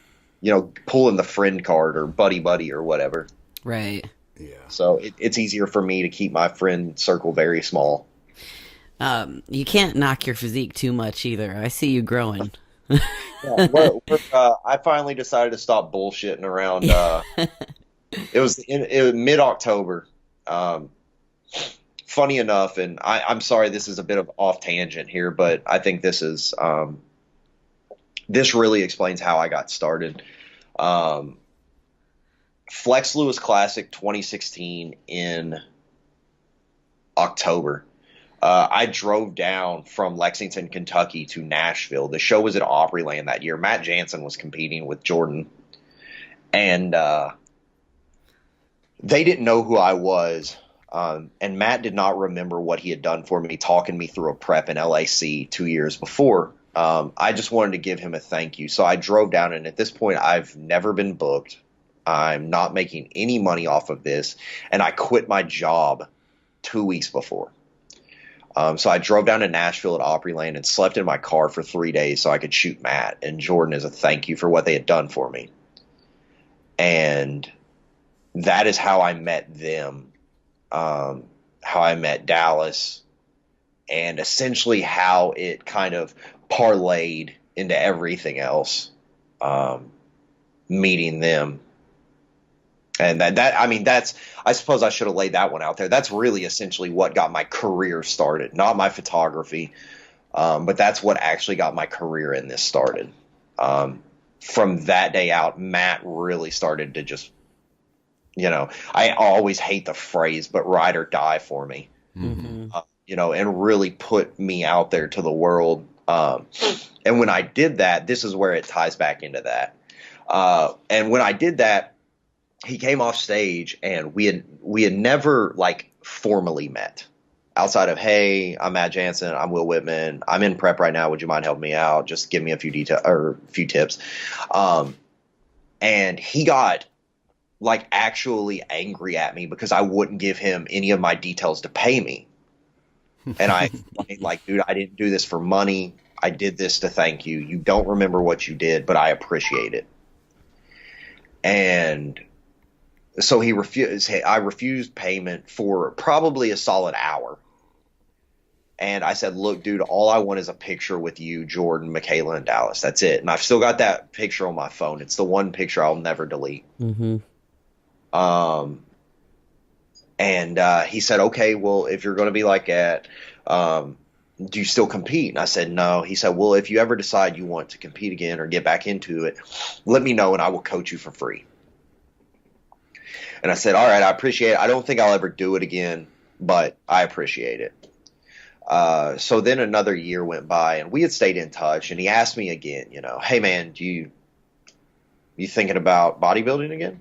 pulling the friend card or buddy or whatever. Right. Yeah. So it's easier for me to keep my friend circle very small. You can't knock your physique too much either. I see you growing. I finally decided to stop bullshitting around. It was mid-October. Funny enough, and I'm sorry this is a bit of off tangent here, but I think this really explains how I got started. Flex Lewis Classic 2016 in October. I drove down from Lexington, Kentucky to Nashville. The show was at Opryland that year. Matt Jansen was competing with Jordan. And they didn't know who I was. And Matt did not remember what he had done for me, talking me through a prep in LAC 2 years before. I just wanted to give him a thank you. So I drove down, and at this point, I've never been booked. I'm not making any money off of this. And I quit my job 2 weeks before. So I drove down to Nashville at Opryland and slept in my car for 3 days so I could shoot Matt and Jordan as a thank you for what they had done for me. And that is how I met them, how I met Dallas, and essentially how it kind of parlayed into everything else, meeting them. And I suppose I should have laid that one out there. That's really essentially what got my career started, not my photography, but that's what actually got my career in this started. From that day out, Matt really started to just, I always hate the phrase, but ride or die for me, and really put me out there to the world. And when I did that, this is where it ties back into that. And when I did that, he came off stage, and we had never like formally met outside of, hey, I'm Matt Jansen, I'm Will Wittmann, I'm in prep right now, would you mind helping me out? Just give me a few details or a few tips. And he got like actually angry at me because I wouldn't give him any of my details to pay me. And I like, dude, I didn't do this for money. I did this to thank you. You don't remember what you did, but I appreciate it. And so he refused. I refused payment for probably a solid hour. And I said, look, dude, all I want is a picture with you, Jordan, Michaela, and Dallas. That's it. And I've still got that picture on my phone. It's the one picture I'll never delete. Mm-hmm. And he said, okay, well, if you're going to be like that, do you still compete? And I said, no. He said, well, if you ever decide you want to compete again or get back into it, let me know and I will coach you for free. And I said, all right, I appreciate it. I don't think I'll ever do it again, but I appreciate it. So then another year went by and we had stayed in touch, and he asked me again, hey man, you thinking about bodybuilding again?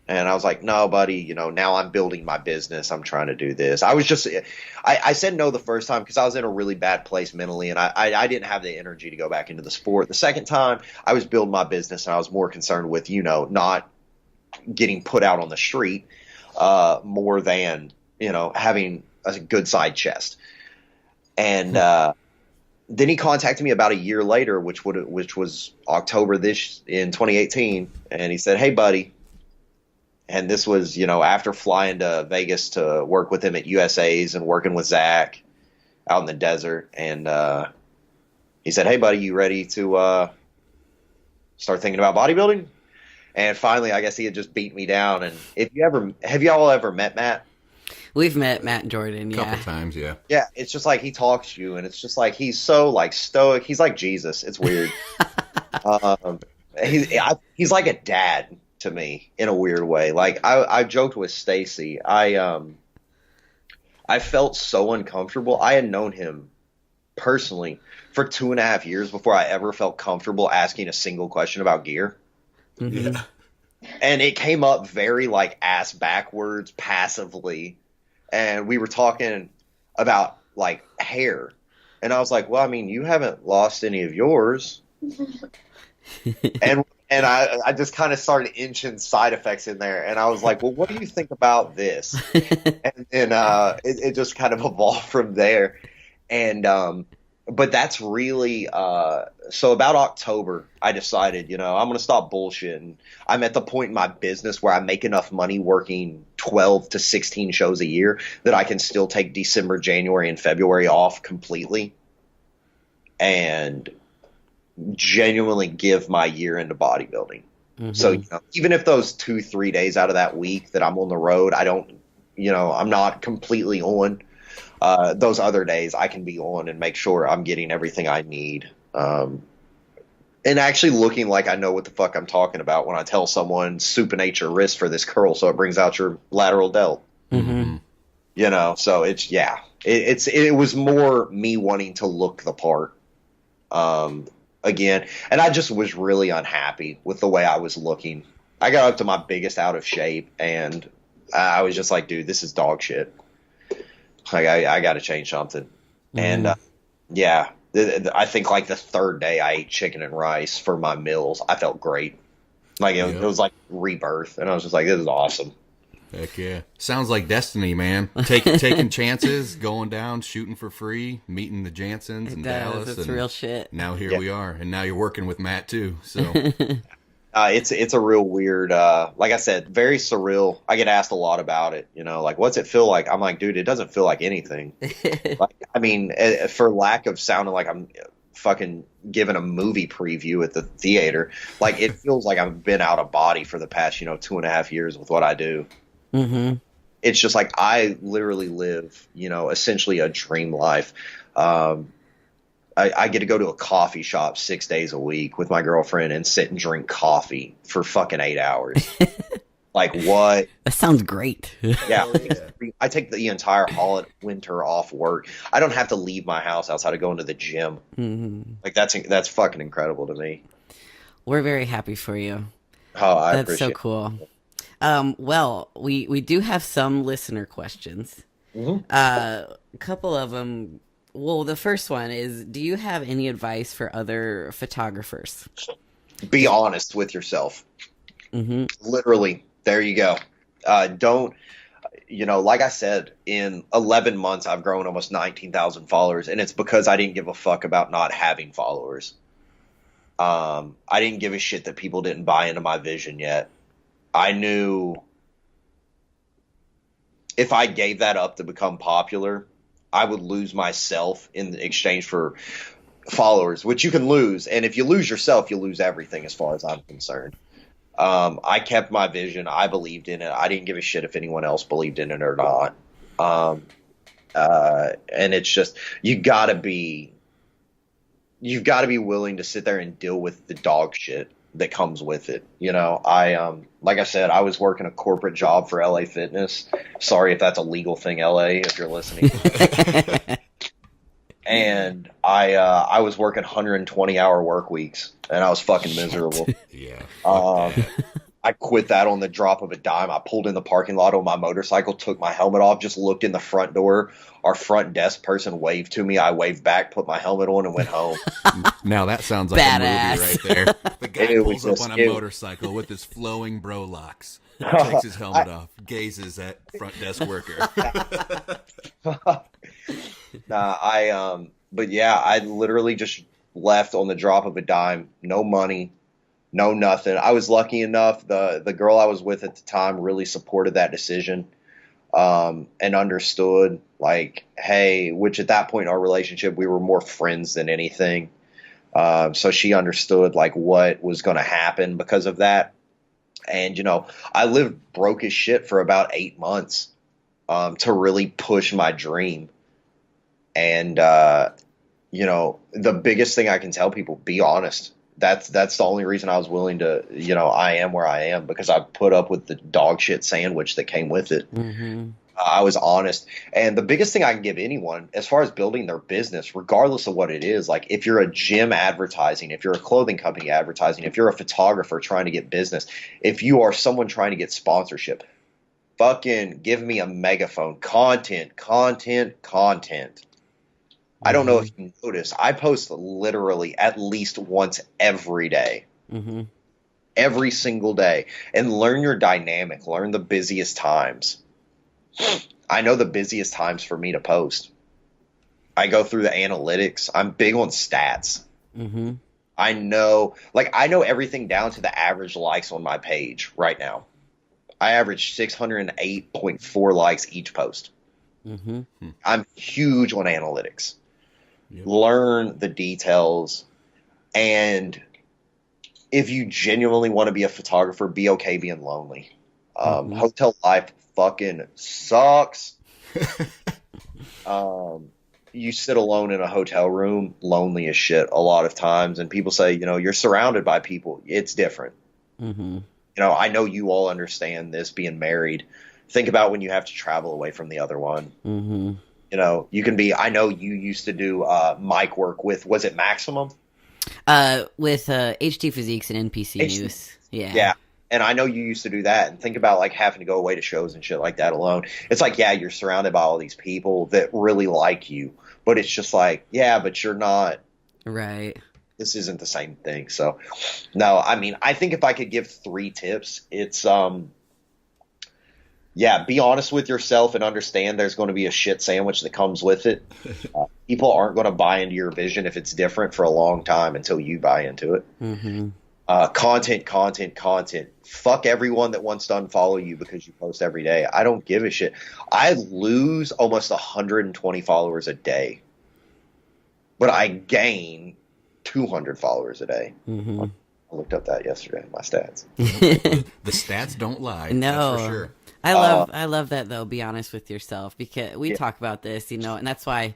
And I was like, no, buddy, now I'm building my business. I'm trying to do this. I said no the first time because I was in a really bad place mentally, and I didn't have the energy to go back into the sport. The second time I was building my business, and I was more concerned with, not getting put out on the street, more than, having a good side chest. And then he contacted me about a year later, which was October in 2018, and he said, hey, buddy. And this was, after flying to Vegas to work with him at USA's and working with Zach out in the desert. And he said, hey, buddy, you ready to start thinking about bodybuilding? And finally, I guess he had just beat me down. And have y'all ever met Matt? We've met Matt and Jordan, yeah. A couple times, yeah. Yeah, it's just like he talks to you, and it's just like he's so like stoic. He's like Jesus. It's weird. He's like a dad to me in a weird way. Like I joked with Stacy. I felt so uncomfortable. I had known him personally for 2.5 years before I ever felt comfortable asking a single question about gear. Mm-hmm. Yeah. And it came up very like ass backwards, passively. And we were talking about like hair. And I was like, well, I mean, you haven't lost any of yours. And I just kind of started inching side effects in there. And I was like, well, what do you think about this? And then it just kind of evolved from there. And but that's really so about October, I decided, I'm going to stop bullshitting. I'm at the point in my business where I make enough money working 12 to 16 shows a year that I can still take December, January, and February off completely and genuinely give my year into bodybuilding. Mm-hmm. So, even if those 2-3 days out of that week that I'm on the road, I don't, I'm not completely on. Those other days I can be on and make sure I'm getting everything I need. And actually looking like I know what the fuck I'm talking about when I tell someone supinate your wrist for this curl so it brings out your lateral delt. Mm-hmm. So it was more me wanting to look the part again. And I just was really unhappy with the way I was looking. I got up to my biggest out of shape and I was just like, dude, this is dog shit. Like I got to change something. Mm-hmm. And I think like the third day I ate chicken and rice for my meals, I felt great. Like it was like rebirth, and I was just like, this is awesome. Heck yeah. Sounds like destiny, man. Taking chances, going down, shooting for free, meeting the Jansens in Dallas. It's real shit. Now here we are, and now you're working with Matt too. So It's a real weird, like I said, very surreal. I get asked a lot about it, like, what's it feel like? I'm like, dude, it doesn't feel like anything. Like, I mean, for lack of sounding like I'm fucking giving a movie preview at the theater, like, it feels like I've been out of body for the past, 2.5 years with what I do. Mm-hmm. It's just like I literally live, essentially a dream life. I get to go to a coffee shop 6 days a week with my girlfriend and sit and drink coffee for fucking 8 hours. Like, what? That sounds great. Yeah. I take the entire winter off work. I don't have to leave my house outside of going to the gym. Mm-hmm. Like, that's fucking incredible to me. We're very happy for you. Oh, I That's so appreciate cool. Well, we do have some listener questions. Mm-hmm. A couple of them. Well, the first one is, do you have any advice for other photographers? Be honest with yourself. Mm-hmm. Literally, there you go. Don't, like I said, in 11 months, I've grown almost 19,000 followers, and it's because I didn't give a fuck about not having followers. I didn't give a shit that people didn't buy into my vision yet. I knew if I gave that up to become popular, I would lose myself in exchange for followers, which you can lose. And if you lose yourself, you lose everything as far as I'm concerned. I kept my vision. I believed in it. I didn't give a shit if anyone else believed in it or not. And it's just, you've got to be willing to sit there and deal with the dog shit that comes with it. Like I said, I was working a corporate job for LA Fitness. Sorry if that's a legal thing, LA, if you're listening. And I was working 120-hour work weeks, and I was fucking miserable. Yeah. I quit that on the drop of a dime. I pulled in the parking lot on my motorcycle, took my helmet off, just looked in the front door. Our front desk person waved to me. I waved back, put my helmet on, and went home. Now that sounds like Badass. a movie right there. The guy It pulls was up on a just- motorcycle with his flowing bro locks, takes his helmet off, gazes at front desk worker. But yeah, I literally just left on the drop of a dime. No money, no nothing. I was lucky enough. The girl I was with at the time really supported that decision, and understood, like, hey, which at that point in our relationship, we were more friends than anything. So she understood, like, what was going to happen because of that. And, I lived broke as shit for about 8 months, to really push my dream. And, the biggest thing I can tell people, be honest. That's the only reason I was willing to, I am where I am, because I put up with the dog shit sandwich that came with it. Mm-hmm. I was honest. And the biggest thing I can give anyone as far as building their business, regardless of what it is, like if you're a gym advertising, if you're a clothing company advertising, if you're a photographer trying to get business, if you are someone trying to get sponsorship, fucking give me a megaphone. Content. I don't know if you notice, I post literally at least once every day. Mm-hmm. Every single day. And learn your dynamic. Learn the busiest times. I know the busiest times for me to post. I go through the analytics. I'm big on stats. Mm-hmm. I know everything down to the average likes on my page right now. I average 608.4 likes each post. Mm-hmm. I'm huge on analytics. Yep. Learn the details. And if you genuinely want to be a photographer, be okay being lonely. Hotel life fucking sucks. You sit alone in a hotel room, lonely as shit a lot of times. And people say, you're surrounded by people. It's different. Mm-hmm. I know you all understand this, being married. Think about when you have to travel away from the other one. Mm-hmm. You can be, I know you used to do mic work with, was it Maximum? With HT Physiques and NPC News. Yeah. Yeah. And I know you used to do that, and think about like having to go away to shows and shit like that alone. It's like, yeah, you're surrounded by all these people that really like you, but it's just like, yeah, but you're not. Right. This isn't the same thing. So, no, I mean, I think if I could give 3 tips, it's be honest with yourself and understand there's going to be a shit sandwich that comes with it. People aren't going to buy into your vision if it's different for a long time until you buy into it. Mm-hmm. Content. Fuck everyone that wants to unfollow you because you post every day. I don't give a shit. I lose almost 120 followers a day, but I gain 200 followers a day. Mm-hmm. I looked up that yesterday, my stats. The stats don't lie. No. That's for sure. I love that though. Be honest with yourself, because we talk about this, you know, and that's why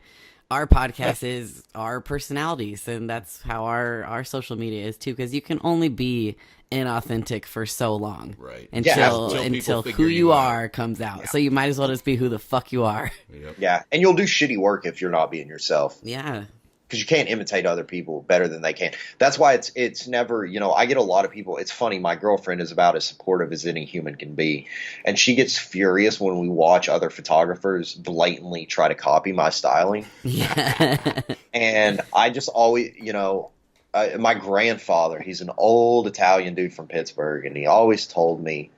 our podcast is our personalities, and that's how our social media is too. Because you can only be inauthentic for so long, right? Until who you are comes out. So you might as well just be who the fuck you are. Yep. Yeah, and you'll do shitty work if you're not being yourself. Yeah. Because you can't imitate other people better than they can. That's why it's never, you know, I get a lot of people. It's funny. My girlfriend is about as supportive as any human can be. And she gets furious when we watch other photographers blatantly try to copy my styling. Yeah. And I just always, you know, my grandfather, he's an old Italian dude from Pittsburgh. And he always told me,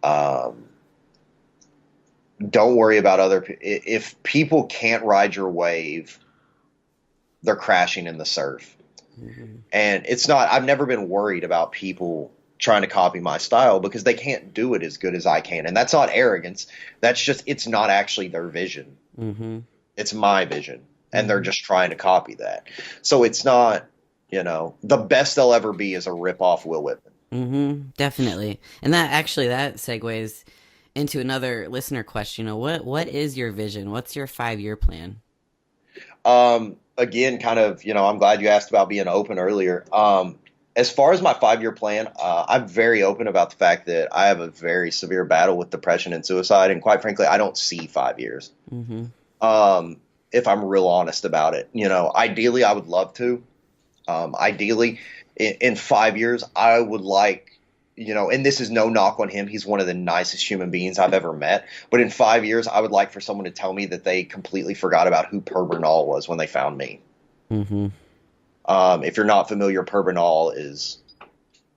don't worry about other people. If people can't ride your wave, they're crashing in the surf. Mm-hmm. And it's not, I've never been worried about people trying to copy my style because they can't do it as good as I can. And that's not arrogance. That's just, it's not actually their vision. Mm-hmm. It's my vision. And they're just trying to copy that. So it's not, you know, the best they'll ever be is a rip-off Will Wittmann. Mm-hmm. Definitely. And that segues into another listener question. You know, what is your vision? What's your 5-year plan? Again, kind of, you know, I'm glad you asked about being open earlier. As far as my 5-year plan, I'm very open about the fact that I have a very severe battle with depression and suicide. And quite frankly, I don't see 5 years. Mm-hmm. If I'm real honest about it, you know, ideally I would love to, ideally in 5 years, I would like, you know, and this is no knock on him. He's one of the nicest human beings I've ever met. But in 5 years, I would like for someone to tell me that they completely forgot about who Per Bernal was when they found me. Mm-hmm. If you're not familiar, Per Bernal is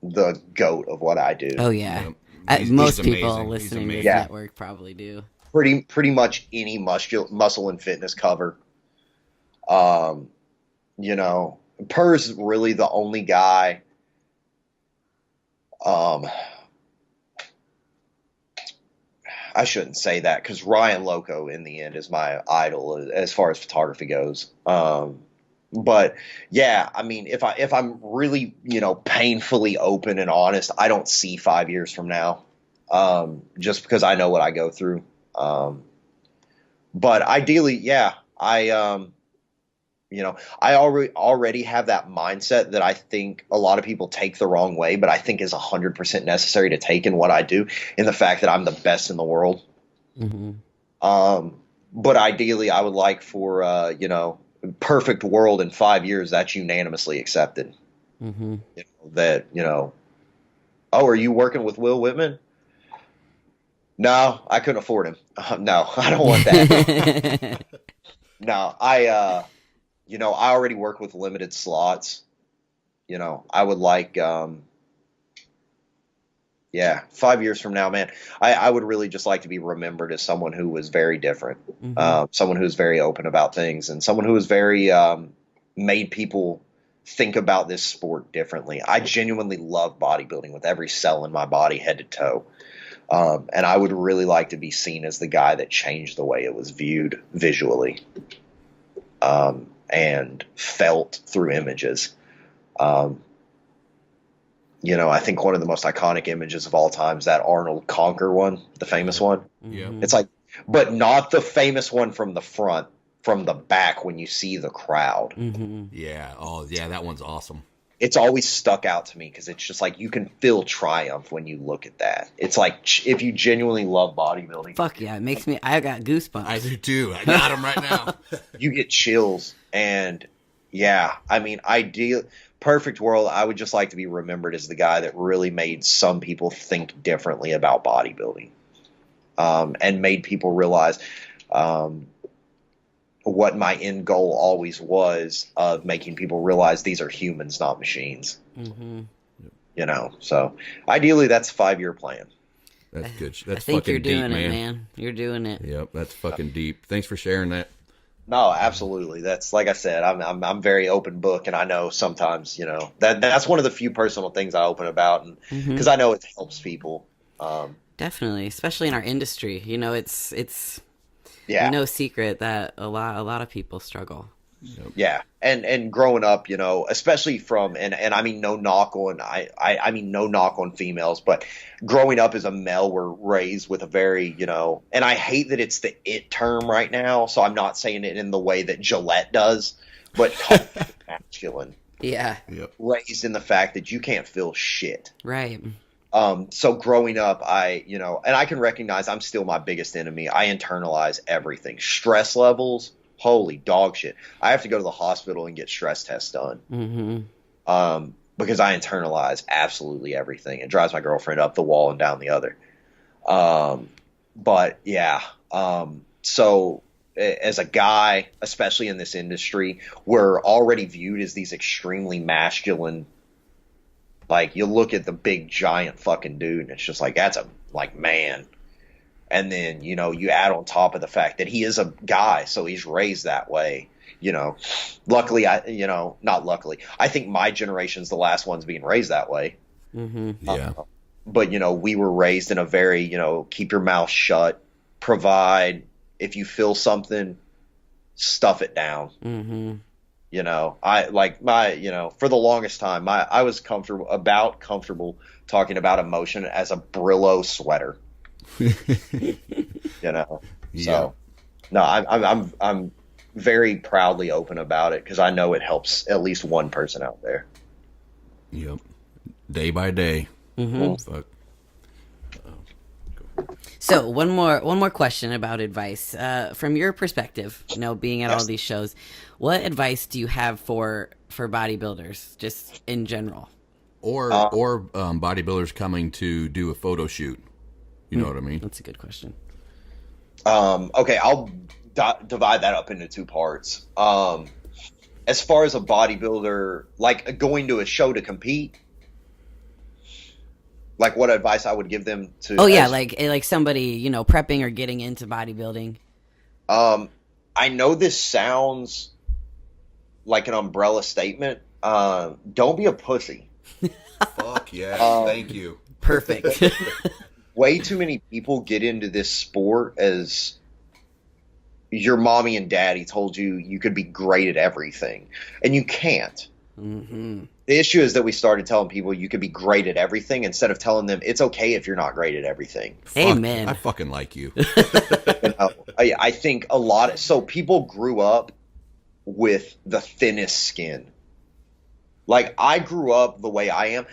the GOAT of what I do. Oh, yeah. He's most people amazing. listening to this Yeah. network probably do. Pretty much any muscle and fitness cover. You know, Per's really the only guy. I shouldn't say that because Ryan Loco in the end is my idol as far as photography goes. But yeah, I mean, if I'm really, you know, painfully open and honest, I don't see 5 years from now, just because I know what I go through. But ideally, yeah, you know, I already have that mindset that I think a lot of people take the wrong way, but I think is 100% necessary to take in what I do, in the fact that I'm the best in the world. Mm-hmm. But ideally, I would like for, you know, perfect world in 5 years that's unanimously accepted. Mm-hmm. You know, that, you know, oh, are you working with Will Wittmann? No, I couldn't afford him. No, I don't want that. No, you know, I already work with limited slots. You know, I would like, 5 years from now, man, I would really just like to be remembered as someone who was very different, someone who was very open about things, and someone who was very made people think about this sport differently. I genuinely love bodybuilding with every cell in my body, head to toe. And I would really like to be seen as the guy that changed the way it was viewed visually. And felt through images. You know, I think one of the most iconic images of all time is that Arnold Conquer one, the famous one. Yeah. It's like, but not the famous one from the front, from the back when you see the crowd. Mm-hmm. Yeah. Oh, yeah. That one's awesome. It's always stuck out to me because it's just like you can feel triumph when you look at that. It's like if you genuinely love bodybuilding. Fuck yeah, it makes me. I got goosebumps. I do too. I got them right now. You get chills, and yeah, I mean, perfect world. I would just like to be remembered as the guy that really made some people think differently about bodybuilding, and made people realize what my end goal always was of making people realize these are humans, not machines. Mm-hmm. You know, so ideally that's a 5-year plan. That's good. That's I think fucking you're doing deep, it, man. You're doing it. Yep, that's fucking deep. Thanks for sharing that. No, absolutely. That's like I said, I'm very open book, and I know sometimes, that's one of the few personal things I open about, and Hmm. because I know it helps people. Um, Definitely, especially in our industry. It's yeah, no secret that a lot of people struggle. Yep. yeah, and growing up, especially from and I mean no knock on I mean no knock on females, but growing up as a male, we're raised with a very and I hate that it's the it term right now, so I'm not saying it in the way that Gillette does, but toxic masculine, Yeah, Yep. raised in the fact that you can't feel shit. right. So growing up, and I can recognize I'm still my biggest enemy. I internalize everything. Stress levels, holy dog shit. I have to go to the hospital and get stress tests done. Hmm. Because I internalize absolutely everything. It drives my girlfriend up the wall and down the other. But yeah, so as a guy, especially in this industry, we're already viewed as these extremely masculine. Like you look at the big giant fucking dude, and it's just like that's a like man. And then you add on top of the fact that he is a guy, so he's raised that way. Luckily, not luckily. I think my generation's the last ones being raised that way. Hmm. Yeah. But we were raised in a very keep your mouth shut, provide. If you feel something, stuff it down. Hmm. I like my, for the longest time, I was comfortable talking about emotion as a Brillo sweater, Yeah. So no, I'm very proudly open about it because I know it helps at least one person out there. Yep. Day by day. Hmm. Fuck. So one more question about advice. From your perspective, being at all Yes. these shows, what advice do you have for bodybuilders, just in general? Or bodybuilders coming to do a photo shoot. You know what I mean? That's a good question. Okay, I'll divide that up into two parts. As far as a bodybuilder, like going to a show to compete, like what advice I would give them to. Oh yeah, like somebody prepping or getting into bodybuilding. I know this sounds like an umbrella statement. Don't be a pussy. Fuck yeah. Thank you. Perfect. Way too many people get into this sport as your mommy and daddy told you could be great at everything, and you can't. Hmm. The issue is that we started telling people you could be great at everything instead of telling them it's okay if you're not great at everything. Amen. I fucking like you. I think so people grew up with the thinnest skin. Like I grew up the way I am.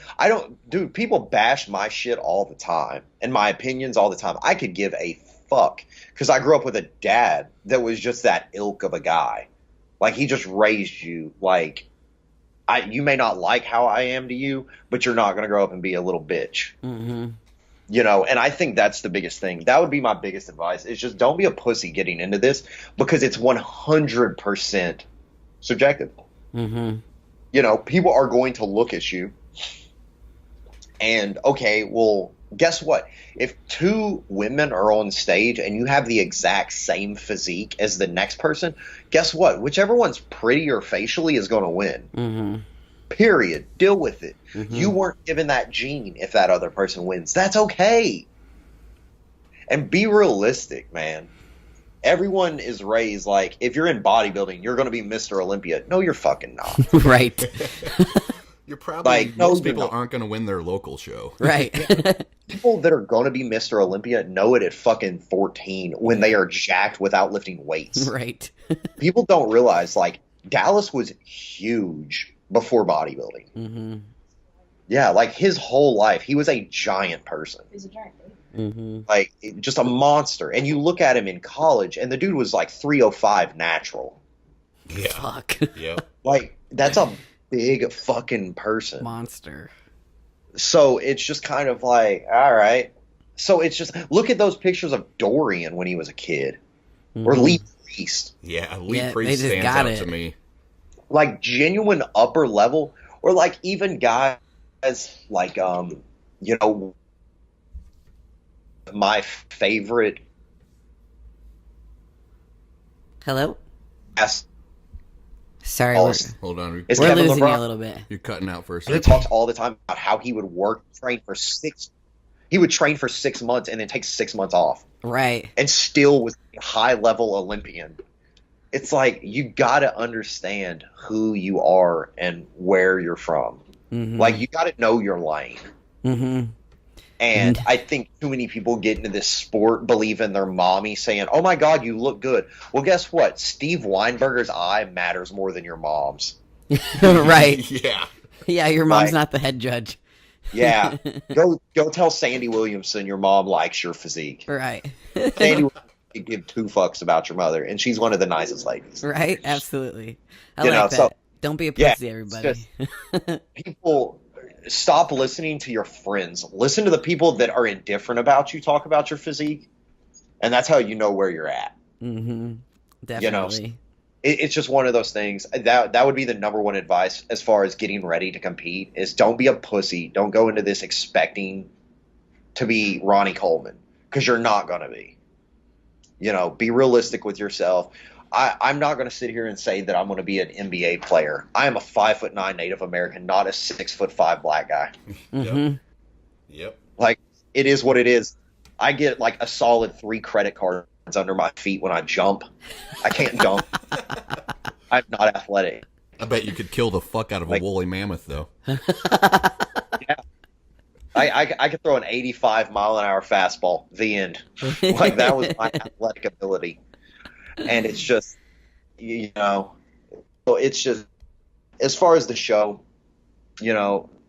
Dude, people bash my shit all the time and my opinions all the time. I could give a fuck because I grew up with a dad that was just that ilk of a guy. Like he just raised you like you may not like how I am to you, but you're not going to grow up and be a little bitch. Hmm. And I think that's the biggest thing. That would be my biggest advice is just don't be a pussy getting into this because it's 100% subjective. Hmm. People are going to look at you and okay, well, guess what? If two women are on stage and you have the exact same physique as the next person, guess what? Whichever one's prettier facially is going to win. Hmm. Period. Deal with it. Mhm. You weren't given that gene if that other person wins. That's okay. And be realistic, man. Everyone is raised like if you're in bodybuilding, you're going to be Mr. Olympia. No, you're fucking not. Right. You're probably Like, no, most you're people not. aren't going to win their local show. Right. People that are going to be Mr. Olympia know it at fucking 14 when they are jacked without lifting weights. Right. People don't realize like Dallas was huge before bodybuilding. Hmm. Yeah, like his whole life, he was a giant person. He's a giant. Hmm. Like just a monster. And you look at him in college and the dude was like 305 natural. Yeah. Fuck. Yep. Like that's a big fucking person. Monster. So it's just kind of like, all right. So it's just look at those pictures of Dorian when he was a kid. Or Mhm. Lee Priest. Yeah. Lee Yeah, Priest they just stands got out it. to me. Like genuine upper level. Or like even guys like my favorite. Hello? ask Sorry, all we're, this. Hold on. Is we're Kevin losing you LeBron. a little bit. You're cutting out for a He second. talks all the time about how he would train for 6 months and then take 6 months off Right. and still was a high level Olympian. It's like, you got to understand who you are and where you're from. Mm-hmm. Like, you got to know your lane. Mm-hmm. And I think too many people get into this sport believing their mommy saying, "Oh my God, you look good." Well, guess what? Steve Weinberger's eye matters more than your mom's. Right. Yeah. Yeah, your mom's Like- not the head judge. Yeah. Go tell Sandy Williamson your mom likes your physique. Right. Sandy Williamson can give two fucks about your mother, and she's one of the nicest ladies. Right? Absolutely. I You like know, that. so- Don't be a Yeah, pussy, everybody. People, stop listening to your friends. Listen to the people that are indifferent about you talk about your physique, and that's how you know where you're at. Mm-hmm. Definitely. It's just one of those things. That would be the number one advice as far as getting ready to compete is don't be a pussy. Don't go into this expecting to be Ronnie Coleman, because you're not going to be. Be realistic with yourself. I'm not going to sit here and say that I'm going to be an NBA player. I am a 5'9" Native American, not a 6'5" black guy. Mm-hmm. Yep. Like, it is what it is. I get like a solid 3 credit cards under my feet when I jump. I can't dunk. I'm not athletic. I bet you could kill the fuck out of a woolly mammoth, though. Yeah. I could throw an 85-mile-an-hour fastball. The end. Like, that was my athletic ability. And it's just, it's just, as far as the show,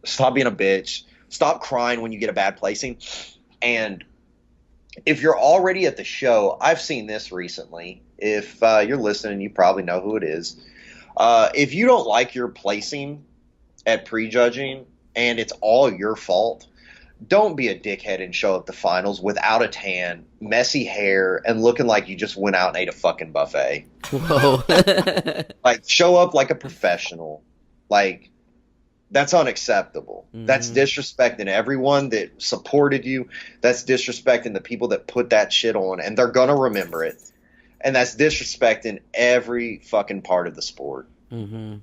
stop being a bitch. Stop crying when you get a bad placing. And if you're already at the show, I've seen this recently. If you're listening, you probably know who it is. If you don't like your placing at prejudging and it's all your fault, don't be a dickhead and show up to finals without a tan, messy hair, and looking like you just went out and ate a fucking buffet. Whoa. Like, show up like a professional. Like, that's unacceptable. Mhm. That's disrespecting everyone that supported you. That's disrespecting the people that put that shit on, and they're gonna remember it. And that's disrespecting every fucking part of the sport. Mm-hmm.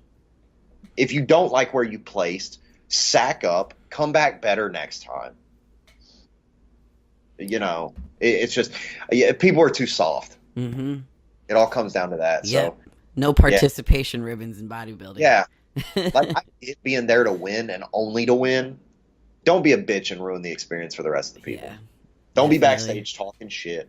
If you don't like where you placed, sack up, come back better next time. It's just, people are too soft. Mm-hmm. It all comes down to that. Yep. So, No participation ribbons in bodybuilding. yeah. Like, I get being there to win and only to win. Don't be a bitch and ruin the experience for the rest of the people. Yeah. Don't be definitely. backstage talking shit.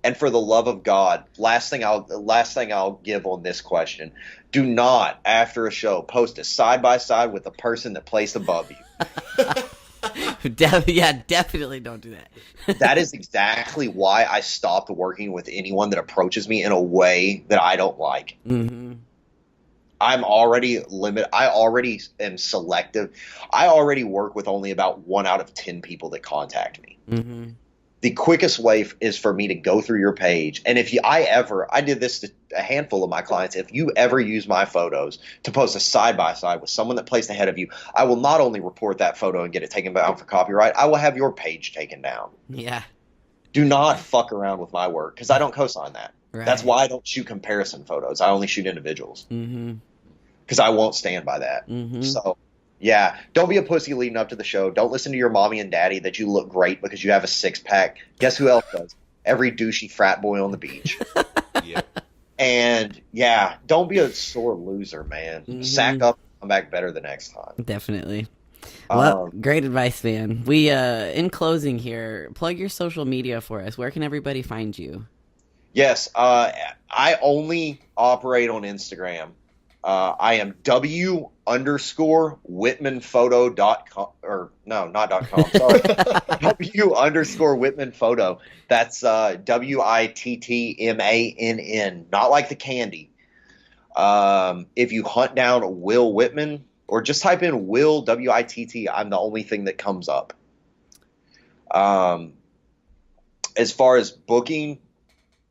And for the love of God, last thing I'll give on this question: do not, after a show, post a side by side with the person that placed above you. Definitely don't do that. That is exactly why I stopped working with anyone that approaches me in a way that I don't like. Mm-hmm. I'm already limited. I already am selective. I already work with only about 1 out of 10 people that contact me. Mm-hmm. The quickest way is for me to go through your page. And if I did this to a handful of my clients, if you ever use my photos to post a side-by-side with someone that placed ahead of you, I will not only report that photo and get it taken down for copyright, I will have your page taken down. Yeah. Do not fuck around with my work, because I don't co-sign that. Right. That's why I don't shoot comparison photos. I only shoot individuals, Mm-hmm. because I won't stand by that. Mm-hmm. So, yeah, don't be a pussy leading up to the show. Don't listen to your mommy and daddy that you look great because you have a six-pack. Guess who else does? Every douchey frat boy on the beach. Yep. And, yeah, don't be a sore loser, man. Mhm. Sack up and come back better the next time. Definitely. Well, Um, great advice, man. We, in closing here, plug your social media for us. Where can everybody find you? Yes, I only operate on Instagram. I am W_Wittmanphoto.com, or no, not .com, sorry. W_Wittmanphoto. That's Wittmann, not like the candy. If you hunt down Will Wittmann, or just type in Will, Witt, I'm the only thing that comes up. As far as booking,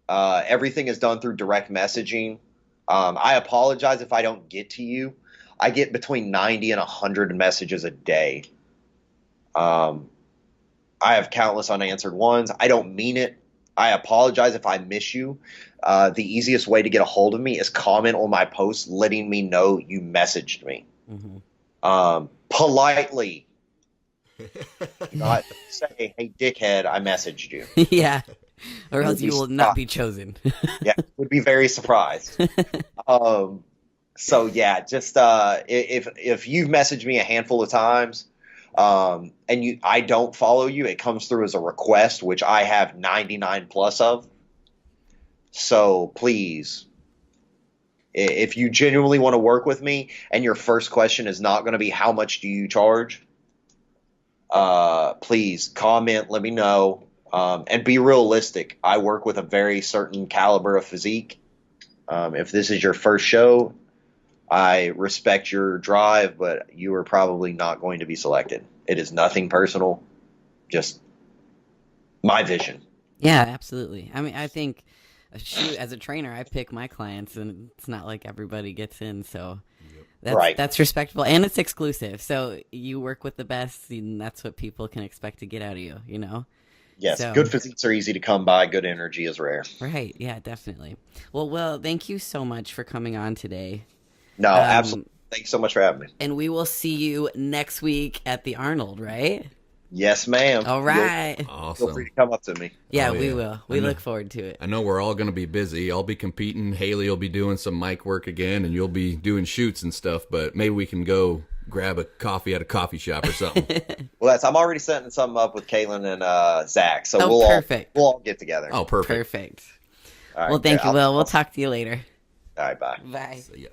everything is done through direct messaging. I apologize if I don't get to you. I get between 90 and 100 messages a day. I have countless unanswered ones. I don't mean it. I apologize if I miss you. The easiest way to get a hold of me is comment on my post letting me know you messaged me. Politely. Not say, hey, dickhead, I messaged you. Yeah. Or else you will not be chosen. Yeah, would be very surprised. So yeah, just if you've messaged me a handful of times, and I don't follow you, it comes through as a request, which I have 99 plus of. So please, if you genuinely want to work with me, and your first question is not going to be how much do you charge, please comment, let me know. And be realistic. I work with a very certain caliber of physique. If this is your first show, I respect your drive, but you are probably not going to be selected. It is nothing personal, just my vision. Yeah, absolutely. I mean, I think, shoot, as a trainer, I pick my clients, and it's not like everybody gets in, so that's respectable, and it's exclusive. So you work with the best, and that's what people can expect to get out of you, you know? Yes, So, good physiques are easy to come by. Good energy is rare. right. Yeah, definitely. Well, Will, thank you so much for coming on today. No, absolutely. Thanks so much for having me. And we will see you next week at the Arnold, right? Yes, ma'am. All right. Awesome. Feel free to come up to me. Yeah, Oh, we yeah. will. We look forward to it. I know we're all going to be busy. I'll be competing. Hailey will be doing some mic work again, and you'll be doing shoots and stuff, but maybe we can go grab a coffee at a coffee shop or something. Well, I'm already setting something up with Caitlin and Zach, so perfect. we'll all get together. Oh, perfect. Perfect. All right, Well, thank you, Will. We'll I'll talk to you later. All right, bye. Bye. So, yeah.